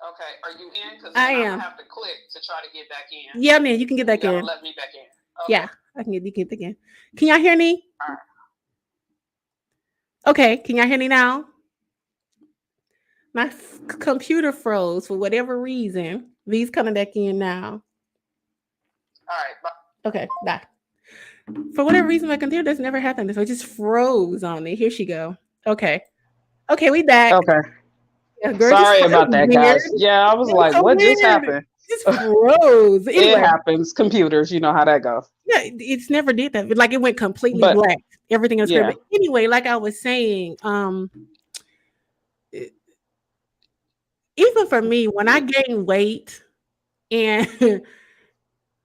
Speaker 2: Okay, are you in? Because
Speaker 1: I
Speaker 2: then I'm gonna
Speaker 1: am.
Speaker 2: have to click to try to get back in,
Speaker 1: Yeah, man, you can get
Speaker 2: and you
Speaker 1: back
Speaker 2: gotta
Speaker 1: in.
Speaker 2: let me back in. Okay.
Speaker 1: Yeah, I can get you can get again. Can y'all hear me?
Speaker 2: All right.
Speaker 1: Okay, can y'all hear me now? My computer froze for whatever reason. V's coming back in now.
Speaker 2: All right. Bye.
Speaker 1: Okay, bye. For whatever reason, my computer that's never happened. So it just froze on me. Here she go. Okay. Okay, we back.
Speaker 2: Okay.
Speaker 1: Yeah, girl, just
Speaker 2: Sorry
Speaker 1: it
Speaker 2: about
Speaker 1: was
Speaker 2: that,
Speaker 1: weird.
Speaker 2: guys. Yeah, I was
Speaker 1: It was
Speaker 2: like,
Speaker 1: so
Speaker 2: what just
Speaker 1: weird. It
Speaker 2: happened?
Speaker 1: just froze.
Speaker 2: It
Speaker 1: Anyway,
Speaker 2: happens. Computers, you know how that goes.
Speaker 1: yeah, it's never did that. Like it went completely
Speaker 2: But
Speaker 1: black. Everything on the screen.
Speaker 2: yeah,
Speaker 1: But anyway, like I was saying, even for me, when I gain weight and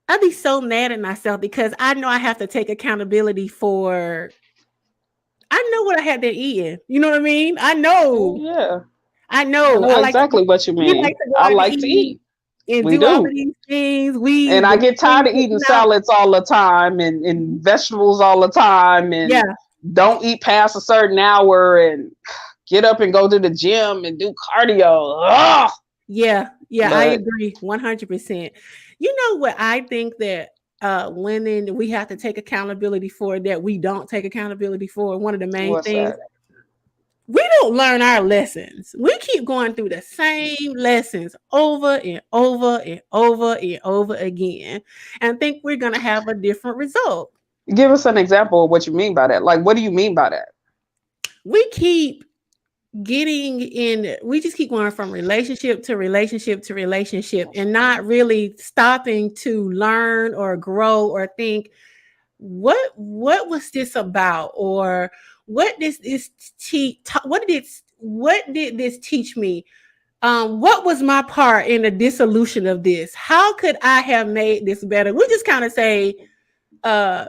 Speaker 1: I'd be so mad at myself because I know I have to take accountability for I know what I had been eating. You know what I mean? I
Speaker 2: oh
Speaker 1: know.
Speaker 2: yeah,
Speaker 1: I
Speaker 2: I
Speaker 1: know.
Speaker 2: know exactly what you
Speaker 1: We like
Speaker 2: mean.
Speaker 1: to go
Speaker 2: I
Speaker 1: out to
Speaker 2: like to
Speaker 1: eat
Speaker 2: eat.
Speaker 1: and
Speaker 2: We
Speaker 1: do all of
Speaker 2: do.
Speaker 1: these things. We
Speaker 2: And
Speaker 1: the
Speaker 2: I get
Speaker 1: things
Speaker 2: tired of
Speaker 1: that,
Speaker 2: eating salads all the time and vegetables all the time
Speaker 1: yeah,
Speaker 2: and don't eat past a certain hour and get up and go to the gym and do cardio. Ugh!
Speaker 1: yeah, yeah. I
Speaker 2: But
Speaker 1: agree 100%. You know what I think that women we have to take accountability for that we don't take accountability for. One of the main
Speaker 2: what's
Speaker 1: things
Speaker 2: that?
Speaker 1: we don't learn our lessons. We keep going through the same lessons over and over and over and over again and think we're going to have a different result.
Speaker 2: Give us an example of what you mean by that. Like, what do you mean by that?
Speaker 1: We keep getting in, we just keep going from relationship to relationship to relationship and not really stopping to learn or grow or think what was this about or what did this teach what did this teach me, what was my part in the dissolution of this, how could I have made this better. We just kind of say uh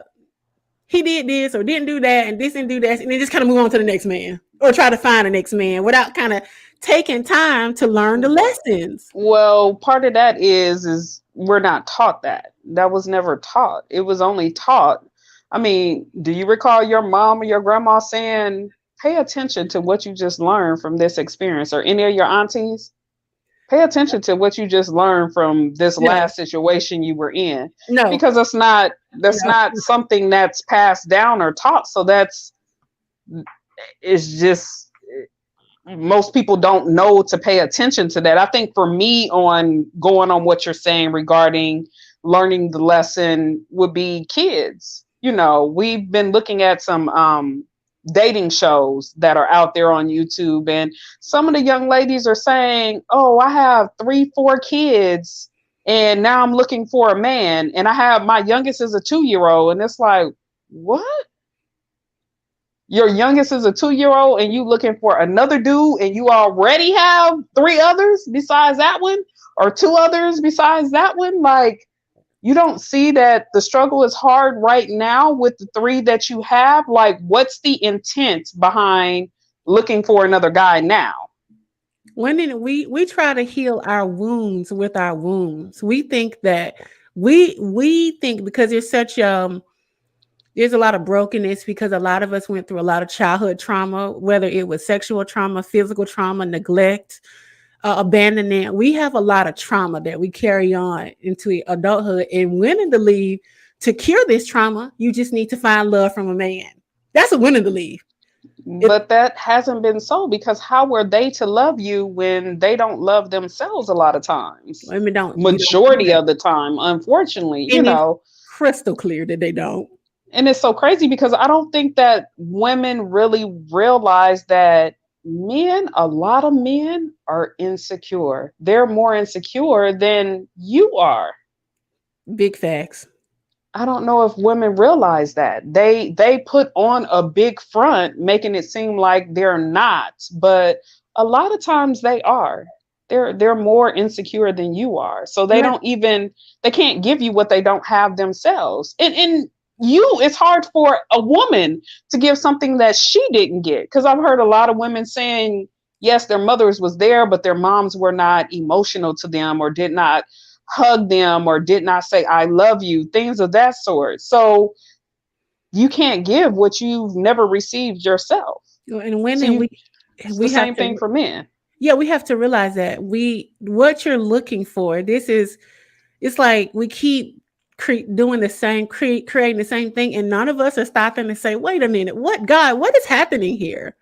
Speaker 1: he did this or didn't do that and this didn't do that and then just kind of move on to the next man or try to find the next man without kind of taking time to learn the lessons.
Speaker 2: Well, part of that is we're not taught that. That was never taught. It was only taught. I mean, do you recall your mom or your grandma saying, "Pay attention to what you just learned from this experience," or any of your aunties? Pay attention to what you just learned from this
Speaker 1: No,
Speaker 2: last situation you were in,
Speaker 1: no,
Speaker 2: because that's
Speaker 1: no.
Speaker 2: not something that's passed down or taught. So that's it's just most people don't know to pay attention to that. I think for me, on going on what you're saying regarding learning the lesson would be kids. You know, we've been looking at some dating shows that are out there on YouTube, and some of the young ladies are saying, "Oh, I have 3, 4 kids, and now I'm looking for a man, and I have my youngest is a 2 year old," and it's like, what? Your youngest is a 2 year old and you looking for another dude and you already have 3 others besides that one or 2 others besides that one. Like, you don't see that the struggle is hard right now with the 3 that you have. Like, what's the intent behind looking for another guy now?
Speaker 1: Women, we try to heal our wounds with our wounds. We think that we think because there's a lot of brokenness because a lot of us went through a lot of childhood trauma, whether it was sexual trauma, physical trauma, neglect, abandonment. We have a lot of trauma that we carry on into adulthood, and women believe to cure this trauma, you just need to find love from a man. That's what women believe. It,
Speaker 2: But that hasn't been so, because how were they to love you when they don't love themselves a lot of times?
Speaker 1: women don't. We don't know
Speaker 2: Majority
Speaker 1: that,
Speaker 2: of the time, unfortunately, you
Speaker 1: and it's
Speaker 2: know.
Speaker 1: crystal clear that they don't.
Speaker 2: And it's so crazy because I don't think that women really realize that men, a lot of men are insecure. They're more insecure than you are.
Speaker 1: Big facts.
Speaker 2: I don't know if women realize that. They put on a big front making it seem like they're not, but a lot of times they are. They're more insecure than you are. So they
Speaker 1: Yeah,
Speaker 2: don't even they can't give you what they don't have themselves. And it's hard for a woman to give something that she didn't get, cuz I've heard a lot of women saying yes, their mothers was there, but their moms were not emotional to them or did not hug them or did not say I love you, things of that sort. So you can't give what you've never received yourself.
Speaker 1: and
Speaker 2: So
Speaker 1: women,
Speaker 2: it's the
Speaker 1: we have
Speaker 2: same thing
Speaker 1: to
Speaker 2: for men.
Speaker 1: yeah, we have to realize that what you're looking for, it's like we keep doing the same, creating the same thing, and none of us are stopping to say, wait a minute, what is happening here?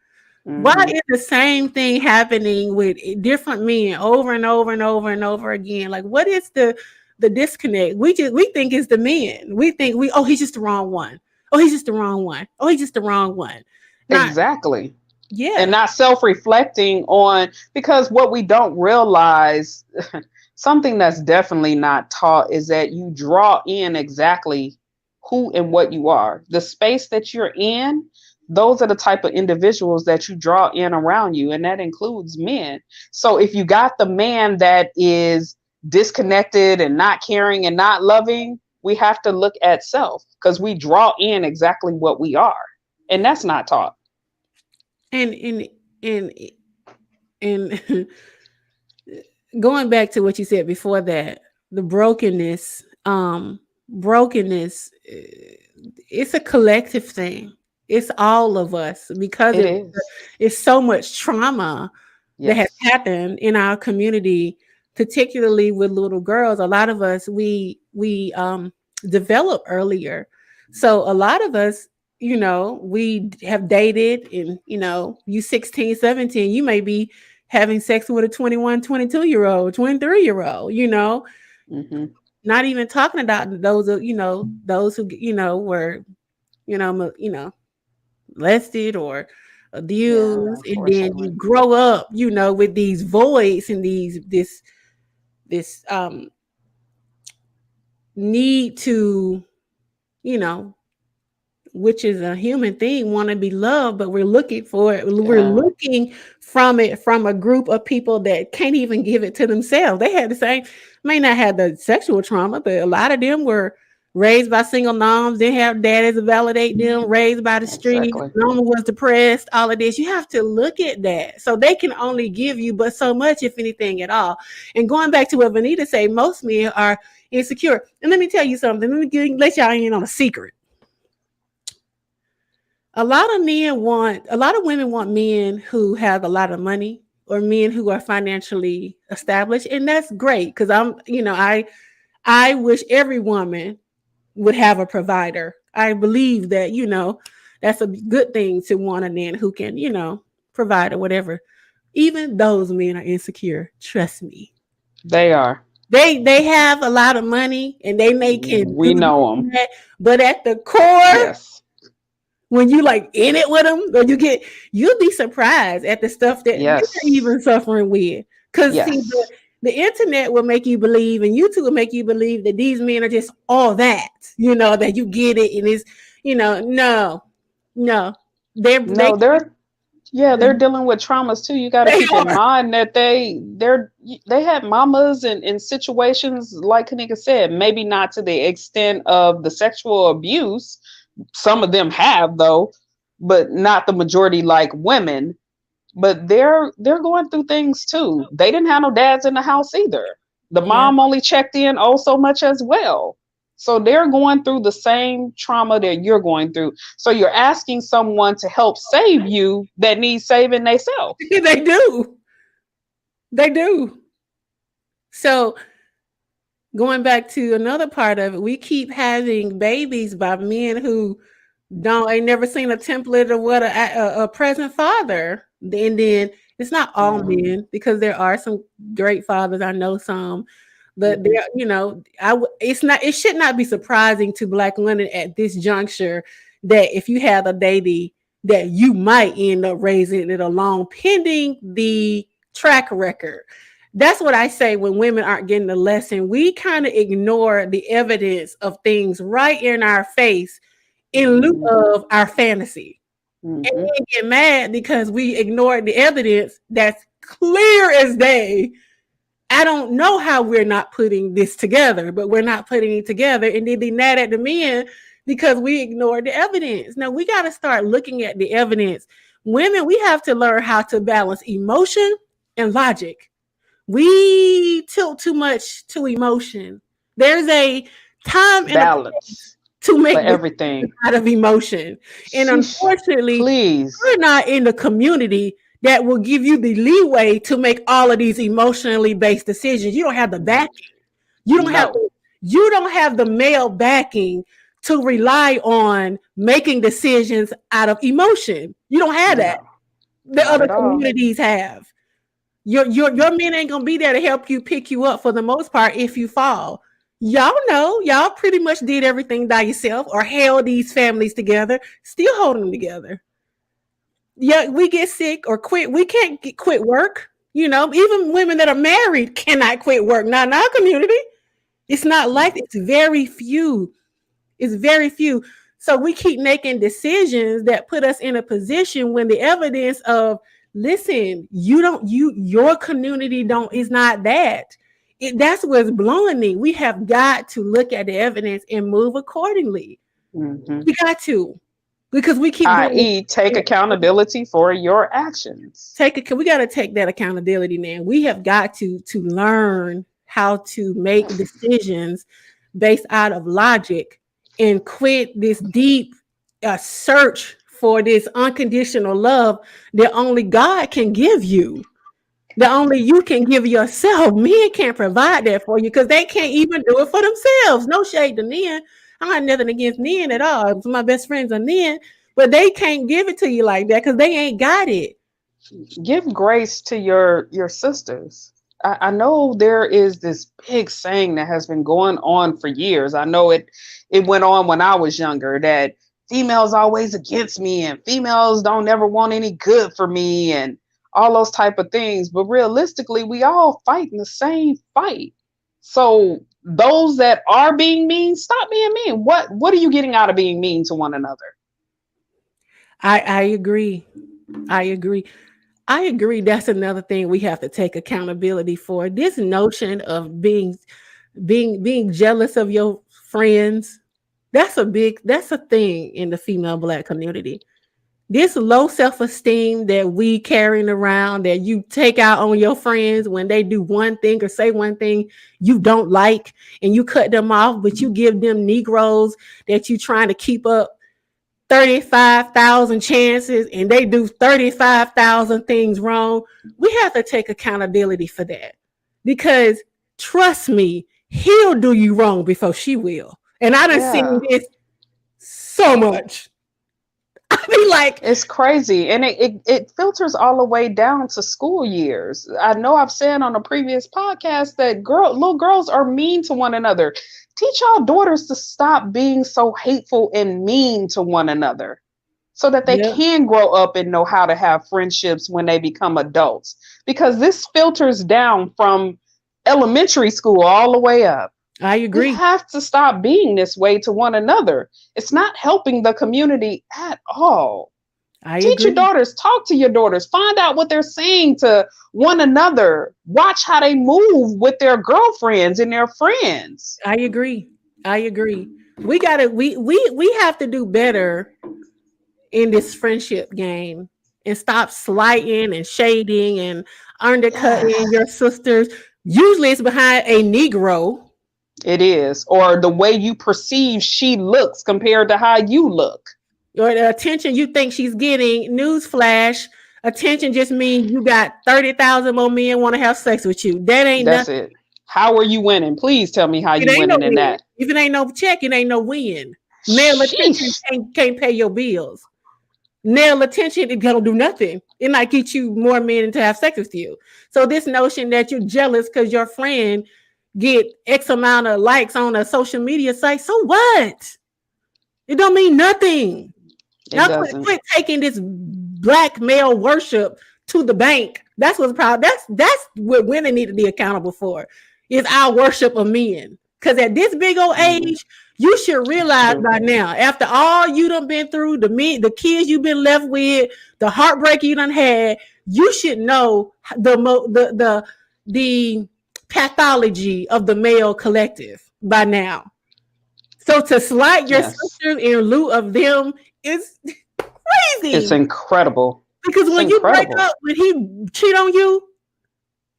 Speaker 1: Why
Speaker 2: Mm-hmm.
Speaker 1: is the same thing happening with different men over and over and over and over again? Like, what is the disconnect? We think it's the men. We think oh, he's just the wrong one. Oh, he's just the wrong one. Oh, he's just the wrong one. Not
Speaker 2: Exactly. And
Speaker 1: yeah.
Speaker 2: not self-reflecting on, because what we don't realize, something that's definitely not taught, is that you draw in exactly who and what you are. The space that you're in, those are the type of individuals that you draw in around you, and that includes men. So if you got the man that is disconnected and not caring and not loving, we have to look at self, because we draw in exactly what we are, and that's not taught.
Speaker 1: And and and going back to what you said before that, the brokenness, it's a collective thing. It's all of us because
Speaker 2: It is.
Speaker 1: it's so much trauma that has
Speaker 2: Yes.
Speaker 1: happened in our community, particularly with little girls. A lot of us we develop earlier, so a lot of us, we have dated, and you 16, 17, you may be having sex with a 21, 22 year old, 23-year old,
Speaker 2: Hmm.
Speaker 1: not even talking about those, those who, were, molested or
Speaker 2: Yeah,
Speaker 1: abused, and then you
Speaker 2: unfortunately.
Speaker 1: grow up, with these voids and this need to, you know, which is a human thing, want to be loved, but we're looking for it. We're
Speaker 2: Yeah,
Speaker 1: looking from it from a group of people that can't even give it to themselves. They had the same, may not have the sexual trauma, but a lot of them were raised by single moms, didn't have daddies to validate them, raised by the streets,
Speaker 2: exactly.
Speaker 1: mama was depressed, all of this. You have to look at that. So they can only give you but so much, if anything at all. And going back to what Vanita said, most men are insecure. And let me tell you something. Let y'all in on a secret. A lot of women want men who have a lot of money, or men who are financially established, and that's great, because I wish every woman would have a provider. I believe that, that's a good thing, to want a man who can, provide or whatever. Even those men are insecure, trust me.
Speaker 2: They are.
Speaker 1: They have a lot of money, and they can do
Speaker 2: We
Speaker 1: this
Speaker 2: know
Speaker 1: and
Speaker 2: them.
Speaker 1: that, but at the core,
Speaker 2: Yes.
Speaker 1: when you like in it with them, or you'll be surprised at the stuff that they're
Speaker 2: Yes.
Speaker 1: even suffering with. Because see,
Speaker 2: Yes.
Speaker 1: the internet will make you believe, and YouTube will make you believe that these men are just all that, that you get it, and it's, no, no, they
Speaker 2: No, they're dealing with traumas too. You got to
Speaker 1: they
Speaker 2: keep in
Speaker 1: are.
Speaker 2: mind that they had mamas in situations like Kanika said, maybe not to the extent of the sexual abuse. Some of them have though, but not the majority like women. But they're going through things too. They didn't have no dads in the house either. The
Speaker 1: Yeah.
Speaker 2: mom only checked in oh so much as well. So they're going through the same trauma that you're going through. So you're asking someone to help save you that needs saving themselves.
Speaker 1: They do. They do. So going back to another part of it, we keep having babies by men who don't ain't never seen a template of what a present father. And then it's not all
Speaker 2: Yeah.
Speaker 1: men, because there are some great fathers. I know some, but
Speaker 2: Hmm.
Speaker 1: there, it should not be surprising to Black women at this juncture that if you have a baby, that you might end up raising it alone, pending the track record. That's what I say when women aren't getting the lesson. We kind of ignore the evidence of things right in our face in lieu
Speaker 2: Hmm.
Speaker 1: of our fantasy. And
Speaker 2: Hmm.
Speaker 1: then get mad because we ignored the evidence that's clear as day. I don't know how we're not putting this together, but we're not putting it together. And then be mad at the men because we ignored the evidence. Now we got to start looking at the evidence. Women, we have to learn how to balance emotion and logic. We tilt too much to emotion. There's a time and a place
Speaker 2: Balance
Speaker 1: to
Speaker 2: for
Speaker 1: make decisions
Speaker 2: everything.
Speaker 1: out of emotion. And
Speaker 2: Sheesh.
Speaker 1: unfortunately,
Speaker 2: Please.
Speaker 1: we're not in the community that will give you the leeway to make all of these emotionally based decisions. You don't have the backing. You don't have
Speaker 2: No,
Speaker 1: the, you don't have the male backing to rely on making decisions out of emotion. You don't have that.
Speaker 2: no,
Speaker 1: The
Speaker 2: not
Speaker 1: other
Speaker 2: at all.
Speaker 1: communities have. Your men ain't gonna be there to help you pick you up for the most part if you fall. Y'all know, y'all pretty much did everything by yourself or held these families together, still holding them together. Yeah, we get sick or quit. We can't quit work. You know, even women that are married cannot quit work. Not in our community. It's not like it's very few. It's very few. So we keep making decisions that put us in a position when the evidence of listen, your community don't is not that. That's what's blowing me. We have got to look at the evidence and move accordingly.
Speaker 2: Hmm.
Speaker 1: We got to because we keep doing
Speaker 2: I.e., take
Speaker 1: it.
Speaker 2: accountability for your actions.
Speaker 1: We got to take that accountability now. We have got to learn how to make decisions based out of logic and quit this deep search for this unconditional love that only God can give you, that only you can give yourself. Men can't provide that for you because they can't even do it for themselves. No shade to men. I got nothing against men at all. My best friends are men, but they can't give it to you like that because they ain't got it.
Speaker 2: Give grace to your sisters. I know there is this big saying that has been going on for years. I know it went on when I was younger that females always against me and females don't ever want any good for me and all those type of things. But realistically, we all fight in the same fight. So those that are being mean, stop being mean. What are you getting out of being mean to one another?
Speaker 1: I agree. I agree. I agree. That's another thing we have to take accountability for. This notion of being jealous of your friends, that's a thing in the female black community. This low self-esteem that we carrying around that you take out on your friends when they do one thing or say one thing you don't like and you cut them off, but you give them Negroes that you trying to keep up 35,000 chances and they do 35,000 things wrong. We have to take accountability for that because trust me, he'll do you wrong before she will. And I done seen
Speaker 2: Yeah.
Speaker 1: this so much. I be like,
Speaker 2: It's crazy. And it filters all the way down to school years. I know I've said on a previous podcast that little girls are mean to one another. Teach y'all daughters to stop being so hateful and mean to one another so that they
Speaker 1: yeah,
Speaker 2: can grow up and know how to have friendships when they become adults. Because this filters down from elementary school all the way up.
Speaker 1: I
Speaker 2: We
Speaker 1: agree.
Speaker 2: have to stop being this way to one another. It's not helping the community at all.
Speaker 1: I
Speaker 2: Teach your
Speaker 1: agree.
Speaker 2: daughters, talk to your daughters, find out what they're saying to one another, watch how they move with their girlfriends and their friends.
Speaker 1: I agree. I agree. We have to do better in this friendship game and stop slighting and shading and undercutting
Speaker 2: Yes,
Speaker 1: your sisters. Usually it's behind a Negro
Speaker 2: it is. Or the way you perceive she looks compared to how you look.
Speaker 1: or the attention you think she's getting. Newsflash, attention just means you got 30,000 more men want to have sex with you. That ain't
Speaker 2: That's
Speaker 1: nothing.
Speaker 2: it. How are you winning? Please tell me how
Speaker 1: It
Speaker 2: you
Speaker 1: ain't no
Speaker 2: winning in
Speaker 1: win.
Speaker 2: that.
Speaker 1: If it ain't no check, it ain't no win. Male attention
Speaker 2: Sheesh.
Speaker 1: can't pay your bills. Male attention it don't do nothing. It might get you more men to have sex with you. So this notion that you're jealous because your friend get X amount of likes on a social media site, so what? It don't mean nothing.
Speaker 2: It
Speaker 1: Now
Speaker 2: doesn't.
Speaker 1: quit taking this black male worship to the bank. That's what's proud. That's what women need to be accountable for. Is our worship of men. Because at this big old
Speaker 2: Mm,
Speaker 1: age, you should realize
Speaker 2: true.
Speaker 1: by now, after all you done been through, the kids you've been left with, the heartbreak you done had, you should know the pathology of the male collective by now. So to slight your
Speaker 2: Yes.
Speaker 1: sisters in lieu of them is
Speaker 2: It's
Speaker 1: crazy.
Speaker 2: incredible.
Speaker 1: Because
Speaker 2: It's
Speaker 1: when you break
Speaker 2: incredible.
Speaker 1: up, when he cheat on you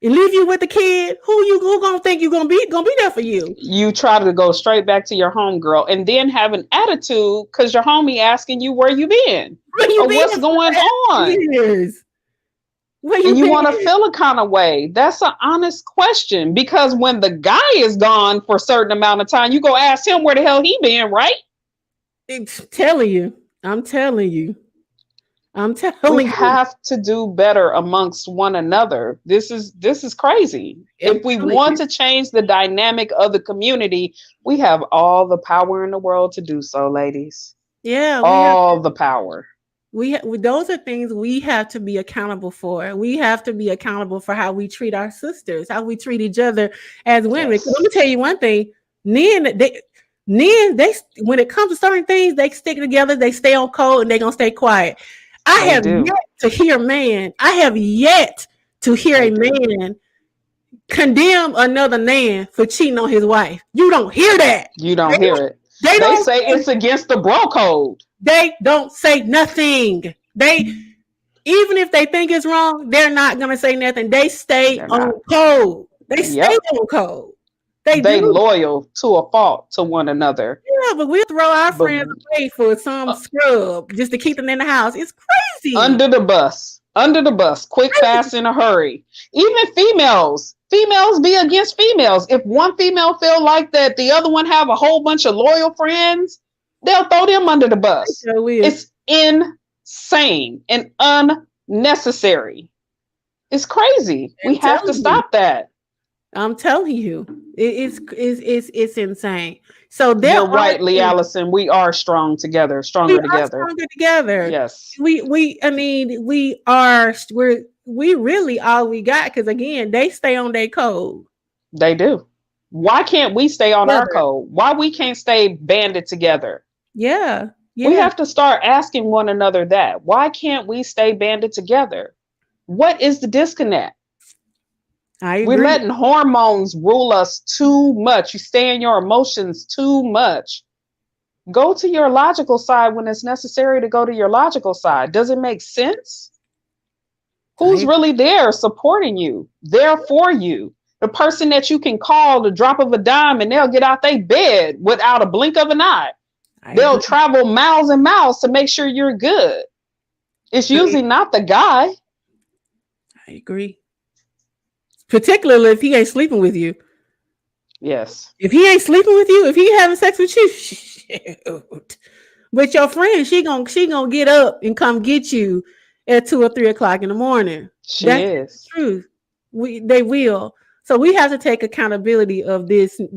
Speaker 1: and leave you with the kid, who gonna think you gonna be there for you?
Speaker 2: You try to go straight back to your homegirl and then have an attitude because your homie asking you where you been
Speaker 1: Where you
Speaker 2: or
Speaker 1: been
Speaker 2: what's
Speaker 1: for
Speaker 2: going
Speaker 1: the
Speaker 2: on.
Speaker 1: years? Where
Speaker 2: And
Speaker 1: you
Speaker 2: you
Speaker 1: been?
Speaker 2: want to feel a kind of way. That's an honest question, because when the guy is gone for a certain amount of time, you go ask him where the hell he been, right?
Speaker 1: It's telling you. I'm telling you. I'm
Speaker 2: We
Speaker 1: telling you.
Speaker 2: have to do better amongst one another. This is crazy.
Speaker 1: I'm
Speaker 2: If we
Speaker 1: telling
Speaker 2: want
Speaker 1: you.
Speaker 2: to change the dynamic of the community, we have all the power in the world to do so, ladies.
Speaker 1: Yeah, we have.
Speaker 2: All the power.
Speaker 1: Those are things we have to be accountable for. We have to be accountable for how we treat our sisters, how we treat each other as women. 'Cause let me
Speaker 2: Yes,
Speaker 1: tell you one thing: men, they when it comes to certain things, they stick together, they stay on code, and they're gonna stay quiet. I
Speaker 2: they
Speaker 1: have
Speaker 2: do.
Speaker 1: yet to hear man. I have yet to hear
Speaker 2: They
Speaker 1: a
Speaker 2: do.
Speaker 1: man condemn another man for cheating on his wife. You don't hear that.
Speaker 2: You
Speaker 1: They
Speaker 2: don't hear
Speaker 1: don't.
Speaker 2: it.
Speaker 1: They
Speaker 2: They
Speaker 1: don't.
Speaker 2: say it's against the bro code.
Speaker 1: They don't say nothing. They even if they think it's wrong, they're not gonna say nothing. They stay
Speaker 2: They're
Speaker 1: on
Speaker 2: not.
Speaker 1: code. They stay
Speaker 2: Yep.
Speaker 1: on code. They
Speaker 2: They
Speaker 1: do.
Speaker 2: loyal to a fault to one another.
Speaker 1: Yeah, but we'll throw our
Speaker 2: But
Speaker 1: friends away for some
Speaker 2: uh,
Speaker 1: scrub just to keep them in the house. It's crazy.
Speaker 2: under the bus. Under the bus. Quick, fast, in a hurry. Even females. Females be against females. If one female feel like that the other one have a whole bunch of loyal friends, they'll throw them under the bus.
Speaker 1: So weird.
Speaker 2: It's insane and unnecessary. It's crazy. We
Speaker 1: I'm
Speaker 2: have to
Speaker 1: telling you.
Speaker 2: stop that.
Speaker 1: I'm telling you. It's insane. So there
Speaker 2: You're
Speaker 1: are
Speaker 2: right, Lee
Speaker 1: things
Speaker 2: Allison. We are strong together,
Speaker 1: we
Speaker 2: stronger
Speaker 1: are
Speaker 2: together.
Speaker 1: stronger together.
Speaker 2: Yes,
Speaker 1: We I mean we really all we got because again they stay on their code
Speaker 2: they do. Why can't we stay on our
Speaker 1: together.
Speaker 2: code? Why we can't stay banded together?
Speaker 1: Yeah,
Speaker 2: We
Speaker 1: yeah,
Speaker 2: have to start asking one another that. Why can't we stay banded together? What is the disconnect?
Speaker 1: I
Speaker 2: We're
Speaker 1: agree.
Speaker 2: letting hormones rule us too much. You stay in your emotions too much. Go to your logical side when it's necessary to go to your logical side. Does it make sense? Who's
Speaker 1: I
Speaker 2: really there supporting you, there for you? The person that you can call the drop of a dime and they'll get out their bed without a blink of an eye.
Speaker 1: I
Speaker 2: They'll
Speaker 1: agree.
Speaker 2: travel miles and miles to make sure you're good. It's
Speaker 1: I,
Speaker 2: usually not the guy.
Speaker 1: I agree. Particularly if he ain't sleeping with you.
Speaker 2: Yes.
Speaker 1: If he ain't sleeping with you, if he having sex with you, shoot. But your friend, she gonna get up and come get you at 2 or 3 o'clock in the morning.
Speaker 2: She
Speaker 1: That's just the
Speaker 2: is.
Speaker 1: truth. They will. So we have to take accountability of this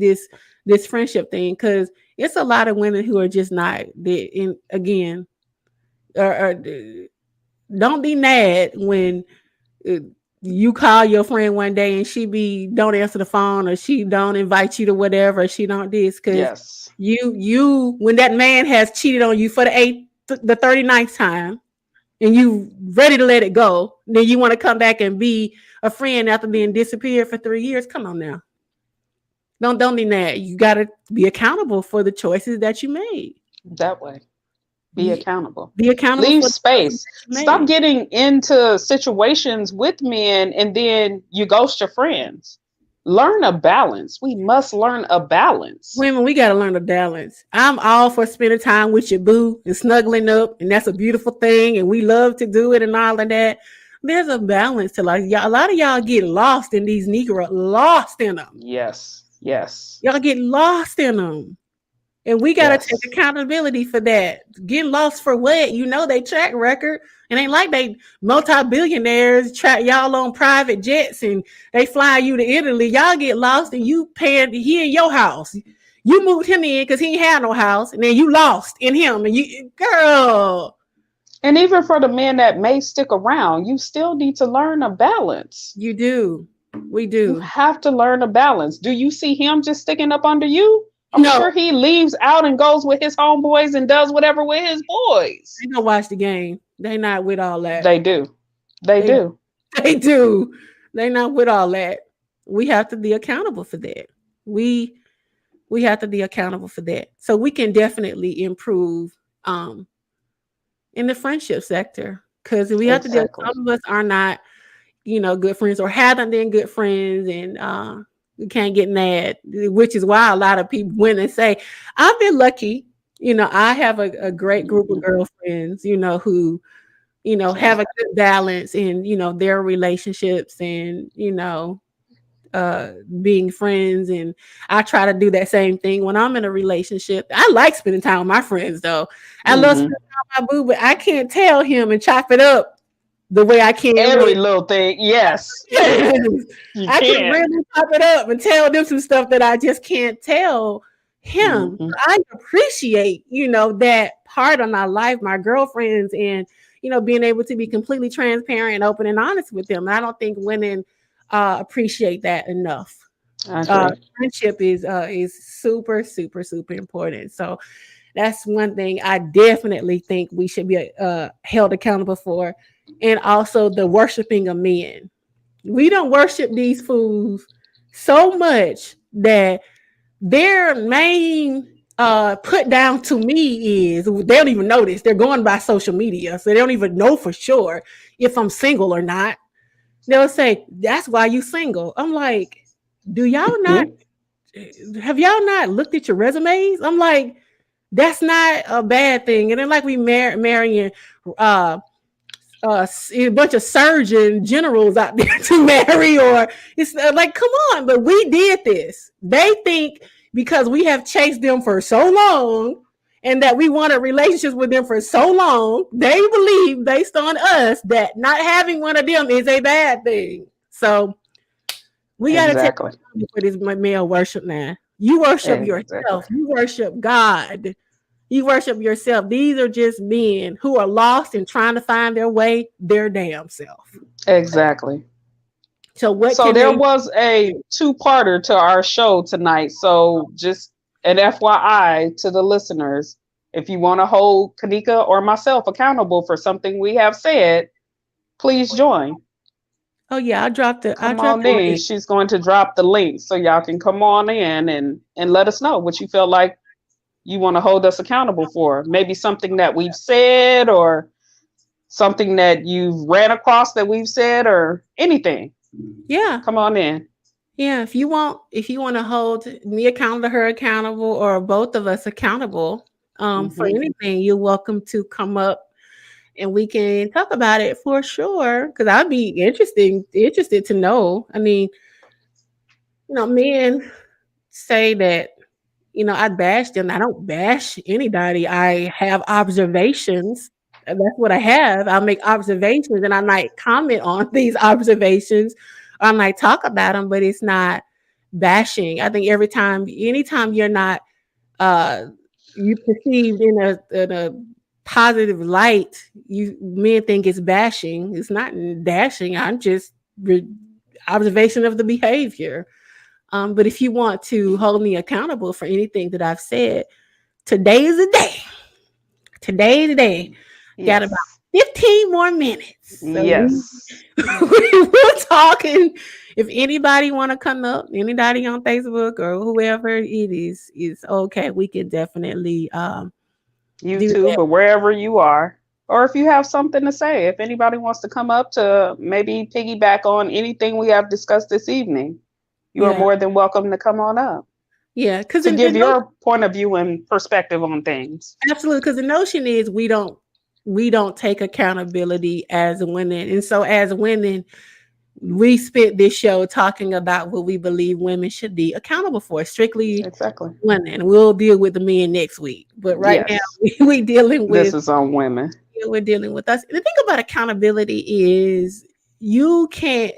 Speaker 1: friendship thing because it's a lot of women who are just not. In again, or don't be mad when uh, you call your friend one day and she don't answer the phone or she don't invite you to whatever, or she don't this because
Speaker 2: Yes.
Speaker 1: you when that man has cheated on you for the 39th time and you ready to let it go, then you want to come back and be a friend after being disappeared for 3 years. Come on now. Don't be mad. You gotta be accountable for the choices that you made.
Speaker 2: That way. Be
Speaker 1: You
Speaker 2: accountable.
Speaker 1: be accountable
Speaker 2: Leave
Speaker 1: for the choices
Speaker 2: space.
Speaker 1: that you
Speaker 2: Stop
Speaker 1: made.
Speaker 2: getting into situations with men and then you ghost your friends. Learn a balance. We must learn a balance.
Speaker 1: Women, we gotta learn to balance. I'm all for spending time with your boo and snuggling up, and that's a beautiful thing, and we love to do it and all of that. There's a balance to like y'all. A lot of y'all get lost in these Negro, lost in them.
Speaker 2: Yes. Yes.
Speaker 1: Y'all get lost in them. And we got to take
Speaker 2: Yes.
Speaker 1: accountability for that. Getting lost for what? You know, they track record. It ain't like they multi-billionaires track y'all on private jets and they fly you to Italy. Y'all get lost and you paying he in your house. You moved him in because he ain't had no house. And then you lost in him. And you, girl,
Speaker 2: And even for the men that may stick around, you still need to learn a balance.
Speaker 1: you do. We
Speaker 2: You
Speaker 1: do.
Speaker 2: have to learn a balance. Do you see him just sticking up under you? I'm
Speaker 1: No,
Speaker 2: sure he leaves out and goes with his homeboys and does whatever with his boys.
Speaker 1: they don't watch the game. They not with all that.
Speaker 2: They do. They
Speaker 1: They
Speaker 2: do.
Speaker 1: They do. They not with all that. We have to be accountable for that. We we have to be accountable for that. So we can definitely improve in the friendship sector because we have to deal.
Speaker 2: Exactly.
Speaker 1: Some of us are not, good friends or haven't been good friends, and we can't get mad, which is why a lot of people went and say, "I've been lucky." I have a great group of girlfriends, who have
Speaker 2: So
Speaker 1: a good balance in, their relationships and, being friends. And I try to do that same thing when I'm in a relationship. I like spending time with my friends though. I love spending
Speaker 2: mhm.
Speaker 1: time with my boo, but I can't tell him and chop it up the way I can
Speaker 2: Every
Speaker 1: with
Speaker 2: little thing, yes. You
Speaker 1: I can
Speaker 2: can't.
Speaker 1: really pop it up and tell them some stuff that I just can't tell him.
Speaker 2: Mhm.
Speaker 1: I appreciate, that part of my life, my girlfriends, and being able to be completely transparent, open, and honest with them. And I don't think women appreciate that enough.
Speaker 2: I agree.
Speaker 1: Friendship is super, super, super important. So that's one thing I definitely think we should be held accountable for, and also the worshiping of men. We don't worship these fools so much that their main put down to me is they don't even know this. They're going by social media, so they don't even know for sure if I'm single or not. They'll say, "That's why you single." I'm like, "Do y'all not
Speaker 2: Mhm.
Speaker 1: have y'all not looked at your resumes?" I'm like, "That's not a bad thing." And then like we marrying uh a bunch of surgeon generals out there to marry, or it's like, come on, but we did this. They think because we have chased them for so long and that we wanted relationships with them for so long, they believe based on us that not having one of them is a bad thing. So we got to take
Speaker 2: Exactly.
Speaker 1: for this male worship now. You worship
Speaker 2: Exactly.
Speaker 1: yourself. You worship God. You worship yourself. These are just men who are lost and trying to find their way their damn self.
Speaker 2: Exactly.
Speaker 1: So what
Speaker 2: So
Speaker 1: can
Speaker 2: there
Speaker 1: they
Speaker 2: was a two-parter to our show tonight. So just an FYI to the listeners, if you want to hold Kanika or myself accountable for something we have said, please join.
Speaker 1: Oh yeah, I
Speaker 2: Come
Speaker 1: dropped
Speaker 2: on
Speaker 1: the
Speaker 2: in.
Speaker 1: link.
Speaker 2: She's going to drop the link so y'all can come on in and let us know what you feel like you want to hold us accountable for. Maybe something that we've said or something that you've ran across that we've said or anything.
Speaker 1: Yeah.
Speaker 2: Come on in.
Speaker 1: Yeah. If you want to hold me accountable, her accountable, or both of us accountable, for
Speaker 2: Hmm.
Speaker 1: anything, you're welcome to come up and we can talk about it for sure. Because I'd be interested to know. I mean, men say that I bash them. I don't bash anybody. I have observations. And that's what I have. I make observations and I might comment on these observations. Or I might talk about them, but it's not bashing. I think anytime you're not uh you perceived in a positive light, you men think it's bashing. It's not bashing. I'm just observation of the behavior. But if you want to hold me accountable for anything that I've said, today is the day. Today is the day. Got about
Speaker 2: Yes.
Speaker 1: 15 more minutes. So
Speaker 2: Yes.
Speaker 1: we're talking. If anybody want to come up, anybody on Facebook or whoever it is okay. We can definitely do
Speaker 2: YouTube
Speaker 1: that.
Speaker 2: or wherever you are. Or if you have something to say, if anybody wants to come up to maybe piggyback on anything we have discussed this evening, you are
Speaker 1: Yeah.
Speaker 2: more than welcome to come on up
Speaker 1: Yeah. Because
Speaker 2: to give your point of view and perspective on things.
Speaker 1: absolutely, because the notion is we don't take accountability as women, and so as women, we spent this show talking about what we believe women should be accountable for, strictly
Speaker 2: Exactly.
Speaker 1: women. We'll deal with the men next week, but right now
Speaker 2: Yes.
Speaker 1: we dealing
Speaker 2: This
Speaker 1: with
Speaker 2: is on women.
Speaker 1: we're dealing with us. The thing about accountability is you can't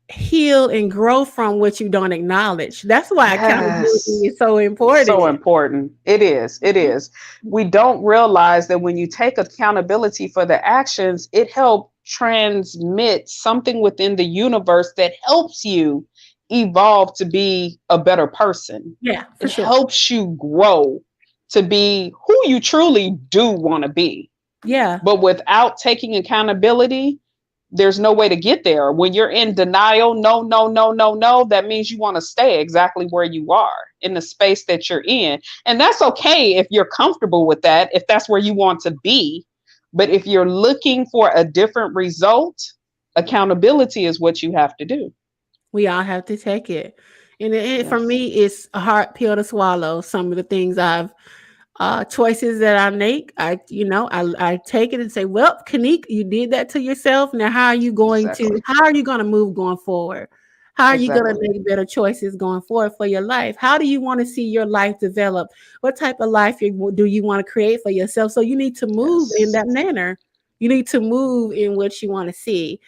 Speaker 1: heal and grow from what you don't acknowledge. That's why accountability
Speaker 2: Yes.
Speaker 1: is so
Speaker 2: So
Speaker 1: important.
Speaker 2: important. It is. It is. We don't realize that when you take accountability for the actions, it helps transmit something within the universe that helps you evolve to be a better person.
Speaker 1: Yeah, for
Speaker 2: It
Speaker 1: sure.
Speaker 2: helps you grow to be who you truly do want to be.
Speaker 1: Yeah,
Speaker 2: But without taking accountability, there's no way to get there. When you're in denial, no, no, no, no, no, that means you want to stay exactly where you are in the space that you're in. And that's okay if you're comfortable with that, if that's where you want to be. But if you're looking for a different result, accountability is what you have to do.
Speaker 1: we all have to take it. And for
Speaker 2: Yes.
Speaker 1: me, it's a hard pill to swallow. Some of the things I've choices that I make. I take it and say, well, Kanique, you did that to yourself. Now,
Speaker 2: Exactly.
Speaker 1: how are you going to move going forward? How are you going to
Speaker 2: Exactly.
Speaker 1: make better choices going forward for your life? How do you want to see your life develop? What type of life do you want to create for yourself? So you need to move in
Speaker 2: Yes.
Speaker 1: that manner. You need to move in what you want to see.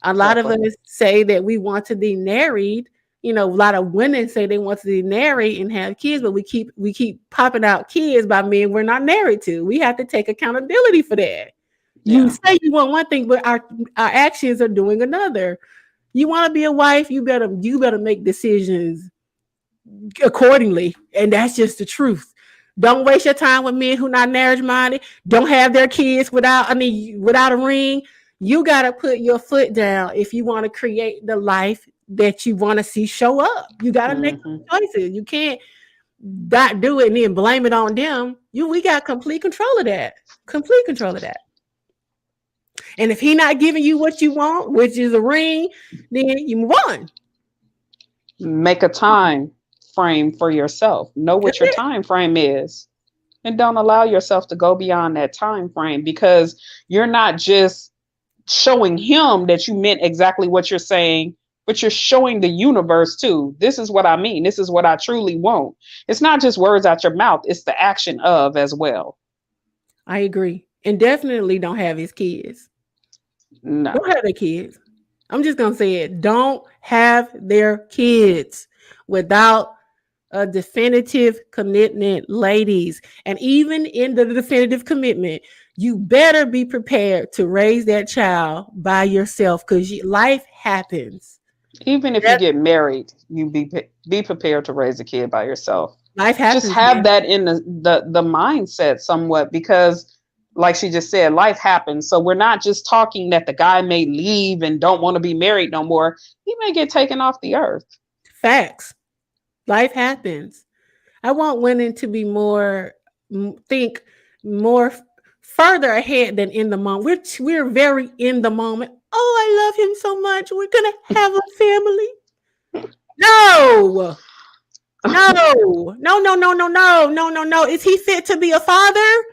Speaker 1: A lot of
Speaker 2: Exactly.
Speaker 1: us say that we want to be married. A lot of women say they want to be married and have kids, but we keep popping out kids by men we're not married to. We have to take accountability for that. You
Speaker 2: Yeah.
Speaker 1: say you want one thing, but our actions are doing another. You want to be a wife, you better make decisions accordingly, and that's just the truth. Don't waste your time with men who not marriage minded. Don't have their kids without a ring. You got to put your foot down if you want to create the life that you want to see show up. You got to make
Speaker 2: Hmm.
Speaker 1: choices. You can't not do it and then blame it on them. We got complete control of that. Complete control of that. And if he not giving you what you want, which is a ring, then you move on.
Speaker 2: Make a time frame for yourself. Know
Speaker 1: That's
Speaker 2: what your
Speaker 1: it.
Speaker 2: time frame is, and don't allow yourself to go beyond that time frame, because you're not just showing him that you meant exactly what you're saying, but you're showing the universe too. This is what I mean. This is what I truly want. It's not just words out your mouth, it's the action of as well.
Speaker 1: I agree. And definitely don't have his kids. Don't
Speaker 2: No.
Speaker 1: have their kids. I'm just gonna say it. Don't have their kids without a definitive commitment, ladies. And even in the definitive commitment, you better be prepared to raise that child by yourself because life happens.
Speaker 2: Even if you
Speaker 1: That
Speaker 2: get married, you be prepared to raise a kid by yourself.
Speaker 1: life
Speaker 2: Just
Speaker 1: happens,
Speaker 2: have
Speaker 1: man.
Speaker 2: that in the mindset somewhat, because like she just said, life happens. So we're not just talking that the guy may leave and don't want to be married no more. He may get taken off the earth.
Speaker 1: Facts. Life happens. I want women to be think more further ahead than in the moment. We're very in the moment. Oh, I love him so much. We're gonna have a family. No, no, no, no, no, no, no, no, no, no. Is he fit to be a father?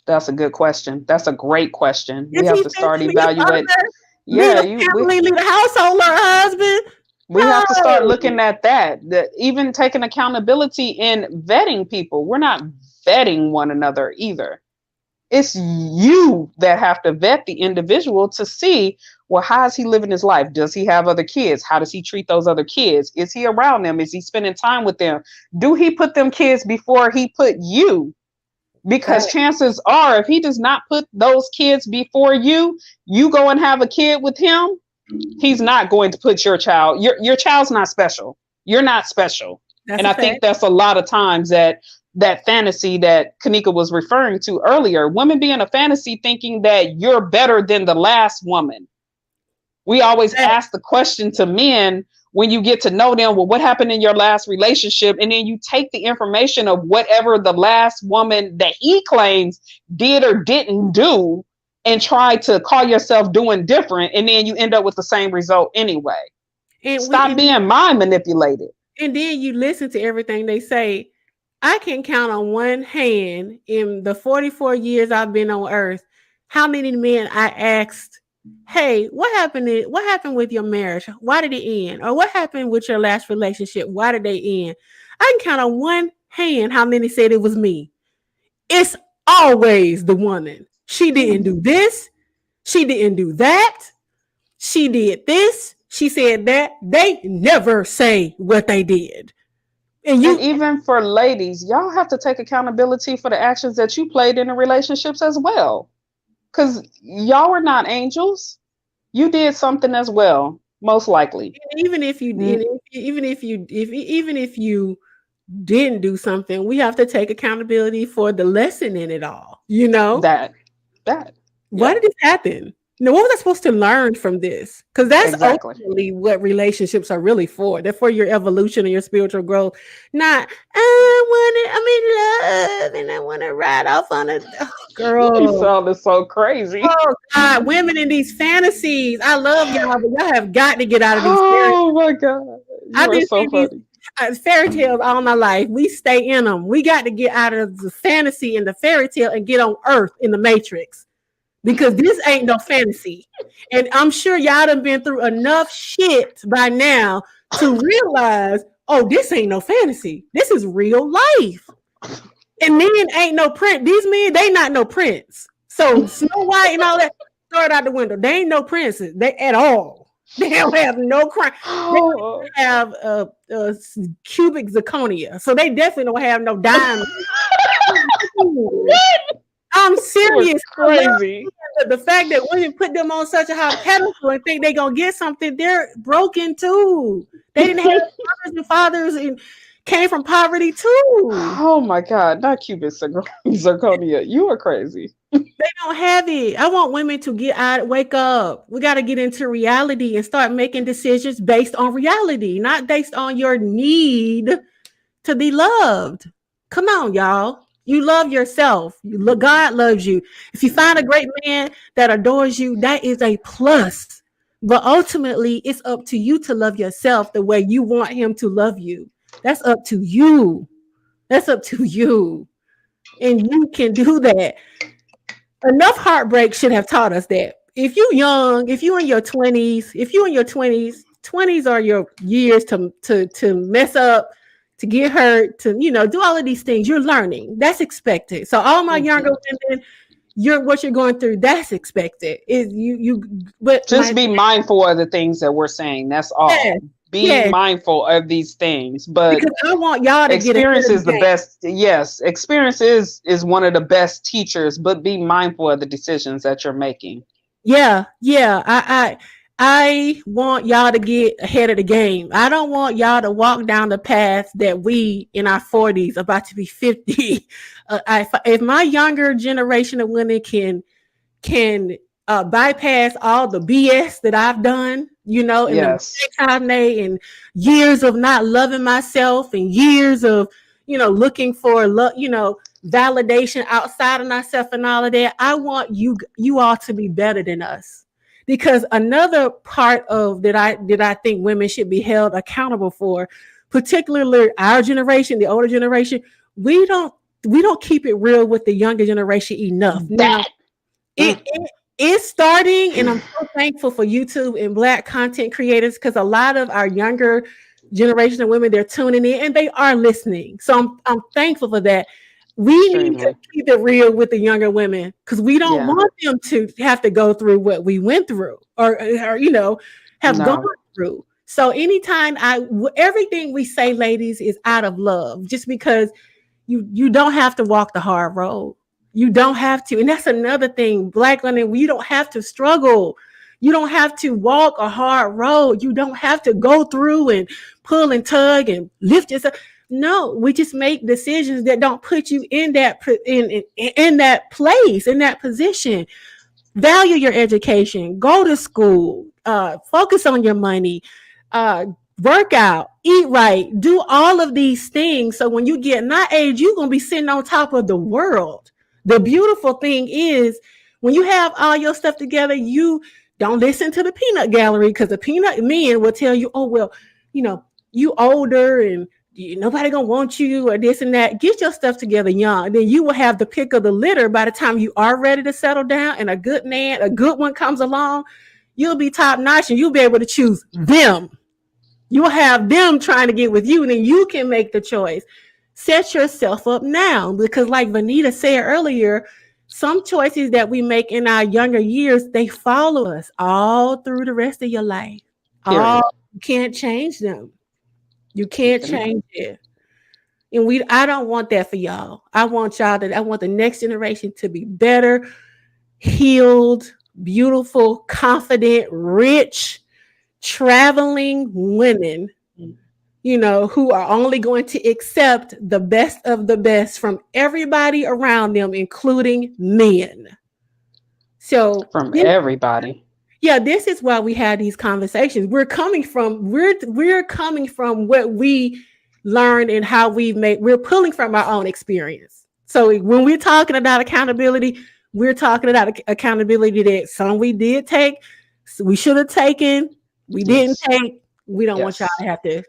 Speaker 2: That's a good question. That's a great question. We
Speaker 1: Is
Speaker 2: have
Speaker 1: he
Speaker 2: to
Speaker 1: fit
Speaker 2: start
Speaker 1: to be a
Speaker 2: evaluate.
Speaker 1: father? Lead
Speaker 2: Yeah,
Speaker 1: a
Speaker 2: you
Speaker 1: family, lead a household, or a husband?
Speaker 2: we have to start looking
Speaker 1: No.
Speaker 2: at that. Even taking accountability in vetting people. We're not vetting one another either. It's you that have to vet the individual to see, well, how is he living his life? Does he have other kids? How does he treat those other kids? Is he around them? Is he spending time with them? Do he put them kids before he put you? Because
Speaker 1: Fact.
Speaker 2: chances are, if he does not put those kids before you go and have a kid with him, he's not going to put your child. Your child's not special. You're not special.
Speaker 1: That's
Speaker 2: And
Speaker 1: a
Speaker 2: I think
Speaker 1: fact.
Speaker 2: that's a lot of times that fantasy that Kanika was referring to earlier. Women be in a fantasy thinking that you're better than the last woman. We always
Speaker 1: Fact.
Speaker 2: ask the question to men when you get to know them, well, what happened in your last relationship? And then you take the information of whatever the last woman that he claims did or didn't do and try to call yourself doing different. And then you end up with the same result anyway.
Speaker 1: And we
Speaker 2: Stop
Speaker 1: and,
Speaker 2: being mind manipulated.
Speaker 1: and then you listen to everything they say. I can count on one hand in the 44 years I've been on earth how many men I asked, "Hey, what happened with your marriage? Why did it end? Or what happened with your last relationship? Why did they end?" I can count on one hand how many said it was me. It's always the woman. She didn't do this, she didn't do that. She did this, she said that. They never say what they did. And
Speaker 2: And
Speaker 1: you
Speaker 2: even for ladies, y'all have to take accountability for the actions that you played in the relationships as well. Because y'all were not angels. You did something as well, most likely.
Speaker 1: even if you
Speaker 2: Mm,
Speaker 1: even if you didn't do something, we have to take accountability for the lesson in it all.
Speaker 2: that, that,
Speaker 1: Why
Speaker 2: yeah,
Speaker 1: did this happen? What was I supposed to learn from this? Because that's
Speaker 2: exactly.
Speaker 1: ultimately what relationships are really for. They're for your evolution and your spiritual growth. Not I'm in love and I want to ride off on a
Speaker 2: You
Speaker 1: girl.
Speaker 2: sounded so crazy.
Speaker 1: Oh God, women in these fantasies. I love y'all, but y'all have got to get out of these fantasies.
Speaker 2: Oh my God.
Speaker 1: I
Speaker 2: You are
Speaker 1: just
Speaker 2: so
Speaker 1: see these
Speaker 2: funny.
Speaker 1: fairy tales all my life. We stay in them. We got to get out of the fantasy and the fairy tale and get on Earth in the Matrix because this ain't no fantasy. And I'm sure y'all done been through enough shit by now to realize, oh, this ain't no fantasy. This is real life. And men ain't no prince. These men, they not no prince. So Snow White and all that, throw it out the window. They ain't no princes they, at all. They don't have no crime. They don't have cubic zirconia. So they definitely don't have no diamonds. I'm serious.
Speaker 2: Crazy.
Speaker 1: The fact that women put them on such a high pedestal and think they're going to get something, they're broken too. They didn't have mothers and fathers and came from poverty too.
Speaker 2: Oh my God, not cubic zirconia. You are crazy.
Speaker 1: They don't have it. I want women to get out, wake up. We got to get into reality and start making decisions based on reality, not based on your need to be loved. Come on, y'all. You love yourself. God loves you. If you find a great man that adores you, that is a plus. But ultimately, it's up to you to love yourself the way you want him to love you. That's up to you. That's up to you. And you can do that. Enough heartbreak should have taught us that. If you're young, if you're in your 20s, 20s are your years to mess up, to get hurt, to, do all of these things. You're learning. That's expected. So all my younger women, what you're going through, that's expected. Is but
Speaker 2: just be mindful of the things that we're saying. That's all. Yes. Be mindful of these things, but
Speaker 1: because I want y'all to
Speaker 2: experience is the best. Yes, experience is one of the best teachers, but be mindful of the decisions that you're making.
Speaker 1: Yeah. I want y'all to get ahead of the game. I don't want y'all to walk down the path that we in our 40s, about to be 50. If my younger generation of women can bypass all the BS that I've done, and the I've made, and years of not loving myself, and years of, looking for love, validation outside of myself and all of that. I want you all to be better than us, because another part of that I think women should be held accountable for, particularly our generation, the older generation, we don't keep it real with the younger generation enough. Now, it's starting, and I'm so thankful for YouTube and Black content creators, because a lot of our younger generation of women, they're tuning in and they are listening. So I'm thankful for that. We need to keep it real with the younger women, because we don't want them to have to go through what we went through or have gone through. So anytime everything we say, ladies, is out of love, just because you don't have to walk the hard road. You don't have to. And that's another thing, Black women, you don't have to struggle. You don't have to walk a hard road. You don't have to go through and pull and tug and lift yourself. No, we just make decisions that don't put you in that place, in that position. Value your education. Go to school. Focus on your money. Work out. Eat right. Do all of these things. So when you get my age, you're going to be sitting on top of the world. The beautiful thing is, when you have all your stuff together, you don't listen to the peanut gallery, because the peanut men will tell you, oh, well, you older and nobody gonna want you or this and that. Get your stuff together young. Then you will have the pick of the litter by the time you are ready to settle down, and a good one comes along, you'll be top notch and you'll be able to choose them. You'll have them trying to get with you, and then you can make the choice. Set yourself up now, because like Vanita said earlier, some choices that we make in our younger years, they follow us all through the rest of your life. You can't change them. You can't change it. And I don't want that for y'all. I want the next generation to be better, healed, beautiful, confident, rich, traveling women, who are only going to accept the best of the best from everybody around them, including men. So
Speaker 2: from everybody.
Speaker 1: Yeah, this is why we had these conversations. We're coming from what we learned and how we're pulling from our own experience. So when we're talking about accountability, we're talking about accountability that some we did take, we should have taken, we didn't take. We don't want y'all to have to,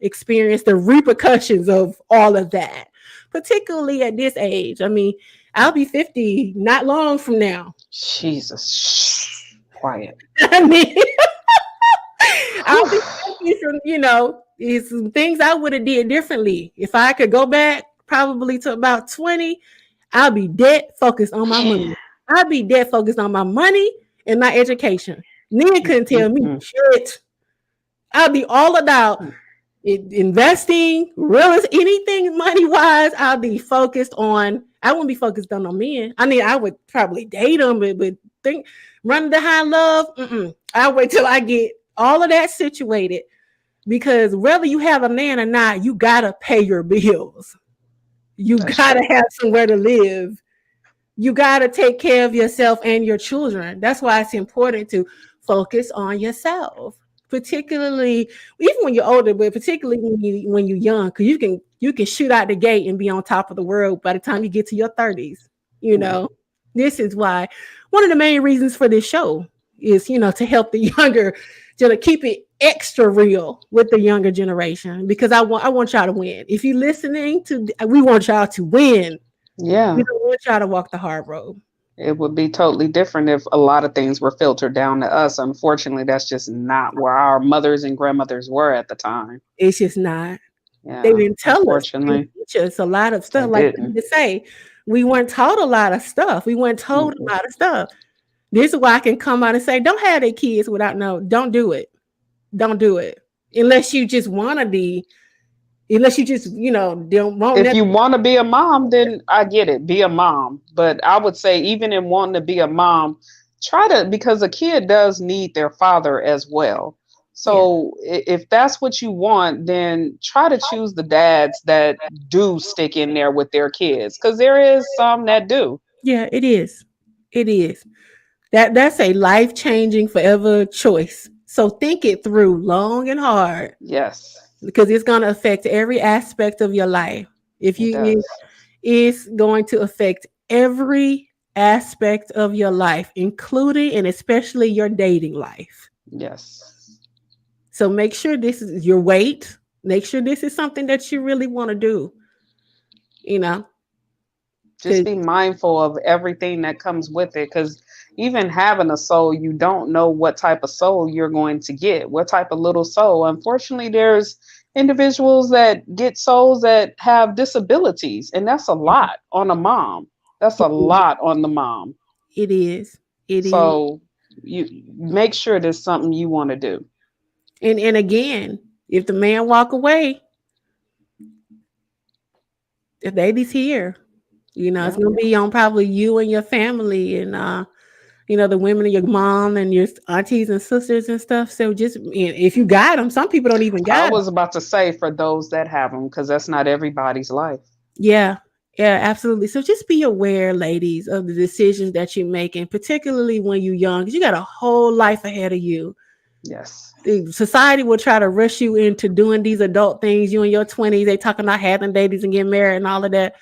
Speaker 1: experience the repercussions of all of that, particularly at this age. I mean, I'll be 50 not long from now.
Speaker 2: Jesus. Shh. Quiet.
Speaker 1: I mean, I'll be 50 from, it's some things I would have did differently. If I could go back probably to about 20, I'll be dead focused on my money. I'll be dead focused on my money and my education. Nia couldn't tell me shit. I'll be all about investing, real estate, anything money wise. I'll be focused on. I wouldn't be focused on no men. I mean, I would probably date them, but think running behind love. I'll wait till I get all of that situated, because whether you have a man or not, you gotta pay your bills. You gotta have somewhere to live. You gotta take care of yourself and your children. That's why it's important to focus on yourself, particularly even when you're older, but particularly when you're young, because you can shoot out the gate and be on top of the world by the time you get to your 30s. This is why one of the main reasons for this show is, to help the younger, to keep it extra real with the younger generation, because I want y'all to win. If you're listening we want y'all to win.
Speaker 2: Yeah.
Speaker 1: We don't want y'all to walk the hard road.
Speaker 2: It would be totally different if a lot of things were filtered down to us. Unfortunately, that's just not where our mothers and grandmothers were at the time.
Speaker 1: It's just not.
Speaker 2: Yeah,
Speaker 1: they didn't tell us. They
Speaker 2: didn't
Speaker 1: teach us a lot of stuff. Like to say, we weren't taught a lot of stuff. We weren't told a lot of stuff. This is why I can come out and say, don't have their kids without don't do it. Don't do it. Unless you just want to be, unless you just, don't want.
Speaker 2: If you want to be a mom, then I get it. Be a mom. But I would say, even in wanting to be a mom, because a kid does need their father as well. So if that's what you want, then try to choose the dads that do stick in there with their kids, because there is some that do.
Speaker 1: Yeah, it is. It is. That's a life-changing, forever choice. So think it through long and hard.
Speaker 2: Yes.
Speaker 1: Because it's going to affect every aspect of your life. It's going to affect every aspect of your life, including and especially your dating life.
Speaker 2: Yes.
Speaker 1: So make sure this is your weight. Make sure this is something that you really want to do.
Speaker 2: Just be mindful of everything that comes with it, because even having a soul, you don't know what type of soul you're going to get, what type of little soul. Unfortunately, there's individuals that get souls that have disabilities, and that's a lot on a mom. That's a lot on the mom.
Speaker 1: It is.
Speaker 2: So you make sure there's something you want to do.
Speaker 1: And again, if the man walk away, the baby's here. It's gonna be on probably you and your family, and the women and your mom and your aunties and sisters and stuff. So just if you got them, some people don't even got them.
Speaker 2: I was about to say, for those that have them, because that's not everybody's life.
Speaker 1: Yeah, absolutely. So just be aware, ladies, of the decisions that you're making, particularly when you're young, because you got a whole life ahead of you.
Speaker 2: Yes.
Speaker 1: Society will try to rush you into doing these adult things. You in your 20s, they talking about having babies and getting married and all of that.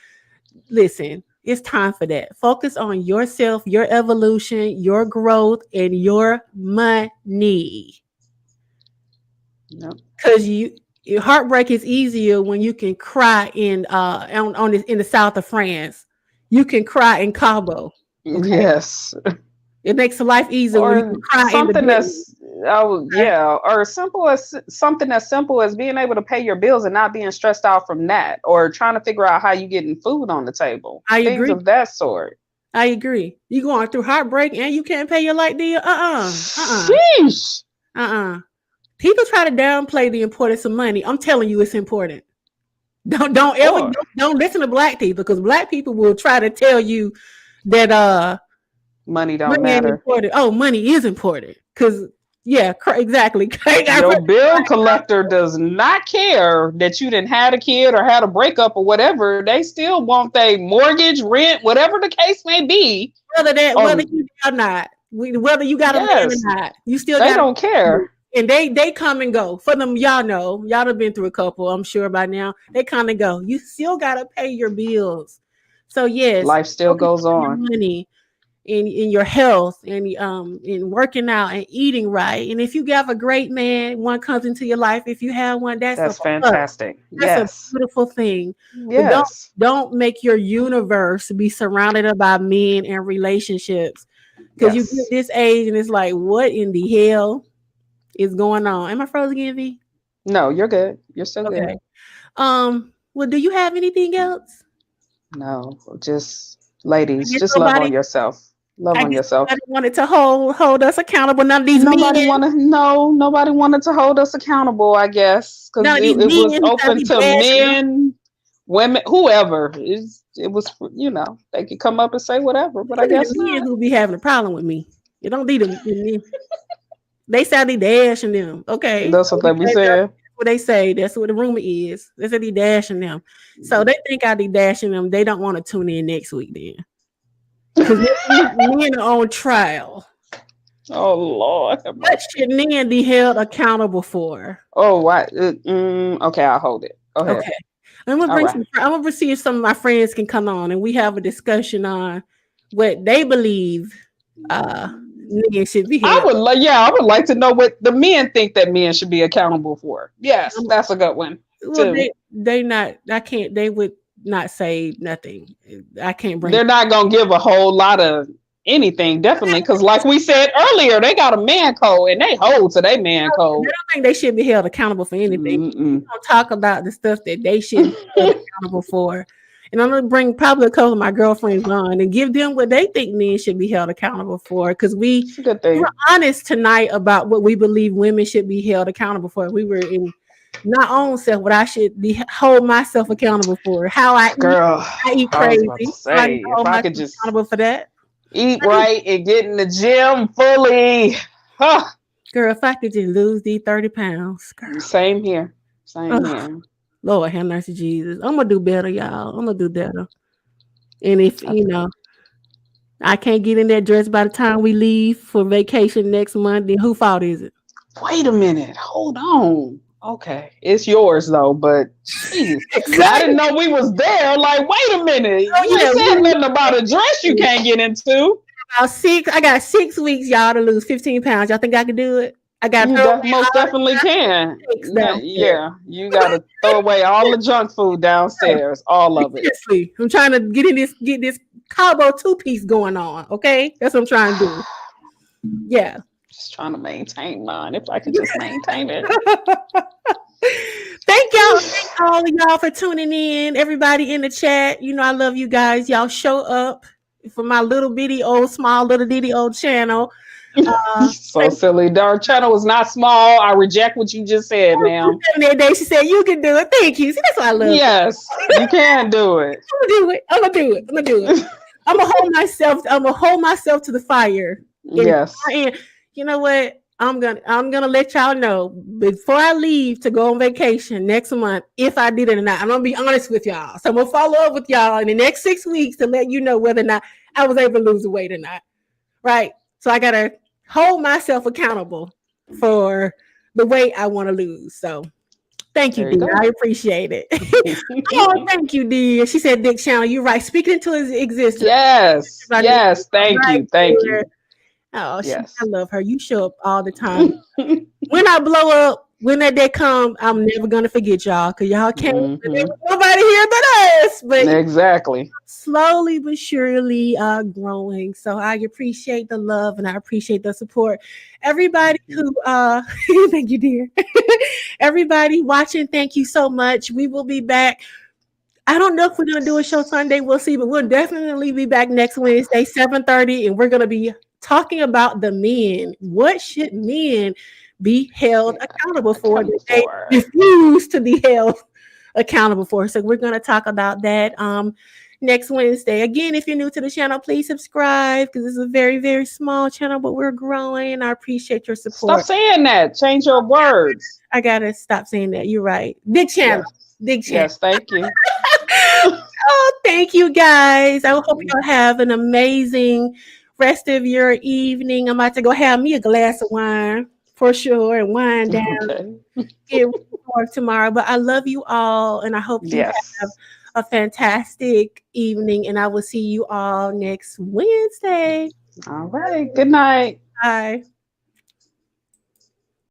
Speaker 1: Listen, it's time for that. Focus on yourself, your evolution, your growth, and your money. Because your heartbreak is easier when you can cry in the south of France. You can cry in Cabo. Okay?
Speaker 2: Yes.
Speaker 1: It makes life easier when you can cry
Speaker 2: something or something as simple as being able to pay your bills and not being stressed out from that, or trying to figure out how you getting food on the table.
Speaker 1: Things
Speaker 2: agree. Of that sort.
Speaker 1: I agree. You going through heartbreak and you can't pay your light bill?
Speaker 2: Sheesh.
Speaker 1: People try to downplay the importance of money. I'm telling you, it's important. Don't listen to black people, because black people will try to tell you that
Speaker 2: money don't matter.
Speaker 1: Money is important, because exactly.
Speaker 2: Your bill collector does not care that you didn't had a kid or had a breakup or whatever. They still want their mortgage, rent, whatever the case may be.
Speaker 1: Whether you or not, whether you got a man or not, you still
Speaker 2: they don't care.
Speaker 1: And they come and go. For them, y'all have been through a couple, I'm sure by now. They come and go. You still gotta pay your bills. So yes,
Speaker 2: life still goes on.
Speaker 1: Money. in your health and in working out and eating right. And if you have a great man, one comes into your life. If you have one, that's a
Speaker 2: That's
Speaker 1: plus.
Speaker 2: fantastic.
Speaker 1: That's a
Speaker 2: Yes.
Speaker 1: beautiful thing. But
Speaker 2: Yes.
Speaker 1: don't make your universe be surrounded by men and relationships. Because you get
Speaker 2: Yes.
Speaker 1: this age and it's like, what in the hell is going on? Am I frozen again, V?
Speaker 2: No, you're good. You're still good.
Speaker 1: Okay. Well, do you have anything else?
Speaker 2: No, just
Speaker 1: I
Speaker 2: ladies,
Speaker 1: guess
Speaker 2: just love on
Speaker 1: nobody
Speaker 2: yourself. Love
Speaker 1: I
Speaker 2: on
Speaker 1: guess
Speaker 2: yourself.
Speaker 1: nobody wanted to hold us accountable. None of these
Speaker 2: Nobody
Speaker 1: men.
Speaker 2: wanted no, nobody wanted to hold us accountable, I guess,
Speaker 1: None
Speaker 2: because
Speaker 1: of these
Speaker 2: it was
Speaker 1: men who trying to
Speaker 2: open
Speaker 1: be
Speaker 2: to
Speaker 1: bashing.
Speaker 2: men, women, whoever. It was, they could come up and say whatever, but I
Speaker 1: None of
Speaker 2: guess
Speaker 1: the men
Speaker 2: not.
Speaker 1: who be having a problem with me. You don't need them. They say I need dashing them. Okay.
Speaker 2: That's what they be
Speaker 1: That's
Speaker 2: saying.
Speaker 1: what they say. That's what the rumor is. They say they dashing them. So they think I be dashing them. They don't want to tune in next week then. Because next week, men are on trial.
Speaker 2: Oh Lord, have
Speaker 1: What
Speaker 2: mercy.
Speaker 1: should men be held accountable for?
Speaker 2: Oh, why? Okay, I'll hold it. Go ahead.
Speaker 1: Okay. I'm gonna
Speaker 2: All
Speaker 1: bring
Speaker 2: right.
Speaker 1: some. I'm gonna see if some of my friends can come on and we have a discussion on what they believe men should be held.
Speaker 2: Yeah, I would like to know what the men think that men should be accountable for. Yes,
Speaker 1: Um,
Speaker 2: that's a good one
Speaker 1: well,
Speaker 2: too.
Speaker 1: they not. I can't. They would not say nothing. I can't bring.
Speaker 2: They're not gonna give a whole lot of anything, definitely, because like we said earlier, they got a man code and they hold to their man
Speaker 1: They
Speaker 2: code.
Speaker 1: don't think they should be held accountable for anything. We
Speaker 2: Mm-mm.
Speaker 1: don't talk about the stuff that they should be held accountable for. And I'm gonna bring probably a couple of my girlfriends on and give them what they think men should be held accountable for. Because
Speaker 2: It's a good
Speaker 1: we were
Speaker 2: thing.
Speaker 1: honest tonight about what we believe women should be held accountable for. We were in not own self, what I should be hold myself accountable for. How I eat.
Speaker 2: Girl,
Speaker 1: I eat
Speaker 2: I was about to
Speaker 1: crazy. So I need
Speaker 2: say
Speaker 1: to
Speaker 2: if
Speaker 1: hold
Speaker 2: I
Speaker 1: myself
Speaker 2: could just
Speaker 1: accountable for that.
Speaker 2: eat
Speaker 1: I need,
Speaker 2: right and get in the gym fully. Huh.
Speaker 1: girl, if I could just lose these 30 pounds, girl.
Speaker 2: Same here. Same
Speaker 1: Ugh.
Speaker 2: here.
Speaker 1: Lord have mercy, Jesus. I'm gonna do better, y'all. I'm gonna do better. And if
Speaker 2: I,
Speaker 1: I can't get in that dress by the time we leave for vacation next month, then who fault is it?
Speaker 2: wait a minute. Hold on. Okay, it's yours though, but jeez, I didn't
Speaker 1: Exactly.
Speaker 2: know we was there. Like, wait a minute,
Speaker 1: Oh
Speaker 2: you ain't
Speaker 1: yeah,
Speaker 2: said nothing about a dress you can't get into.
Speaker 1: about six. I got 6 weeks, y'all, to lose 15 pounds. Y'all think I can do it? I got to
Speaker 2: You
Speaker 1: throw away
Speaker 2: most
Speaker 1: all
Speaker 2: definitely can.
Speaker 1: the cakes downstairs.
Speaker 2: Yeah, you got to throw away all the junk food downstairs, all of it.
Speaker 1: Seriously, I'm trying to get this Cabo 2-piece going on. Okay, that's what I'm trying to do. Yeah.
Speaker 2: Just trying to maintain mine. If I could just maintain it.
Speaker 1: Thank y'all. Thank all of y'all for tuning in. Everybody in the chat. I love you guys. Y'all show up for my small little bitty old channel.
Speaker 2: So silly. Our channel is not small. I reject what you just said, ma'am.
Speaker 1: That day she said you can do it. Thank you. See, that's why I love you.
Speaker 2: Yes, you can do it.
Speaker 1: I'm gonna do it. I'm gonna do it. I'm gonna do it. I'm gonna hold myself. I'm gonna hold myself to the fire.
Speaker 2: Yes.
Speaker 1: And you know what? I'm gonna let y'all know before I leave to go on vacation next month if I did it or not. I'm gonna be honest with y'all. So I'm gonna follow up with y'all in the next 6 weeks to let you know whether or not I was able to lose the weight or not. Right? So I gotta hold myself accountable for the weight I want to lose. So thank you,
Speaker 2: There you
Speaker 1: dear.
Speaker 2: go.
Speaker 1: I appreciate it. Oh, thank you, dear. She said, Dick Channel, you're right. Speaking into his existence.
Speaker 2: Yes. Yes. Thank
Speaker 1: Right
Speaker 2: you. Thank
Speaker 1: there.
Speaker 2: you.
Speaker 1: Oh, I
Speaker 2: Yes.
Speaker 1: love her. You show up all the time. When I blow up, when that day come, I'm never gonna forget y'all because y'all can't. There was nobody here but us. But
Speaker 2: Exactly.
Speaker 1: slowly but surely growing. So I appreciate the love and I appreciate the support. Everybody who thank you, dear. Everybody watching, thank you so much. We will be back. I don't know if we're gonna do a show Sunday. We'll see, but we'll definitely be back next Wednesday, 7:30, and we're gonna be talking about the men. What should men be held accountable for that they refuse to be held accountable for? So we're gonna talk about that next Wednesday. Again, if you're new to the channel, please subscribe because this is a very, very small channel, but we're growing. I appreciate your
Speaker 2: Stop
Speaker 1: support.
Speaker 2: saying that. Change your words.
Speaker 1: I gotta stop saying that. You're right. Big channel.
Speaker 2: Yes.
Speaker 1: Big channel.
Speaker 2: Yes. Thank you.
Speaker 1: Oh, thank you guys. I hope you'll have an amazing rest of your evening. I'm about to go have me a glass of wine for sure and wind down.
Speaker 2: Okay.
Speaker 1: Get ready for tomorrow. But I love you all, and I hope you have
Speaker 2: Yes.
Speaker 1: a fantastic evening, and I will see you all next Wednesday.
Speaker 2: All right. Good night.
Speaker 1: Bye.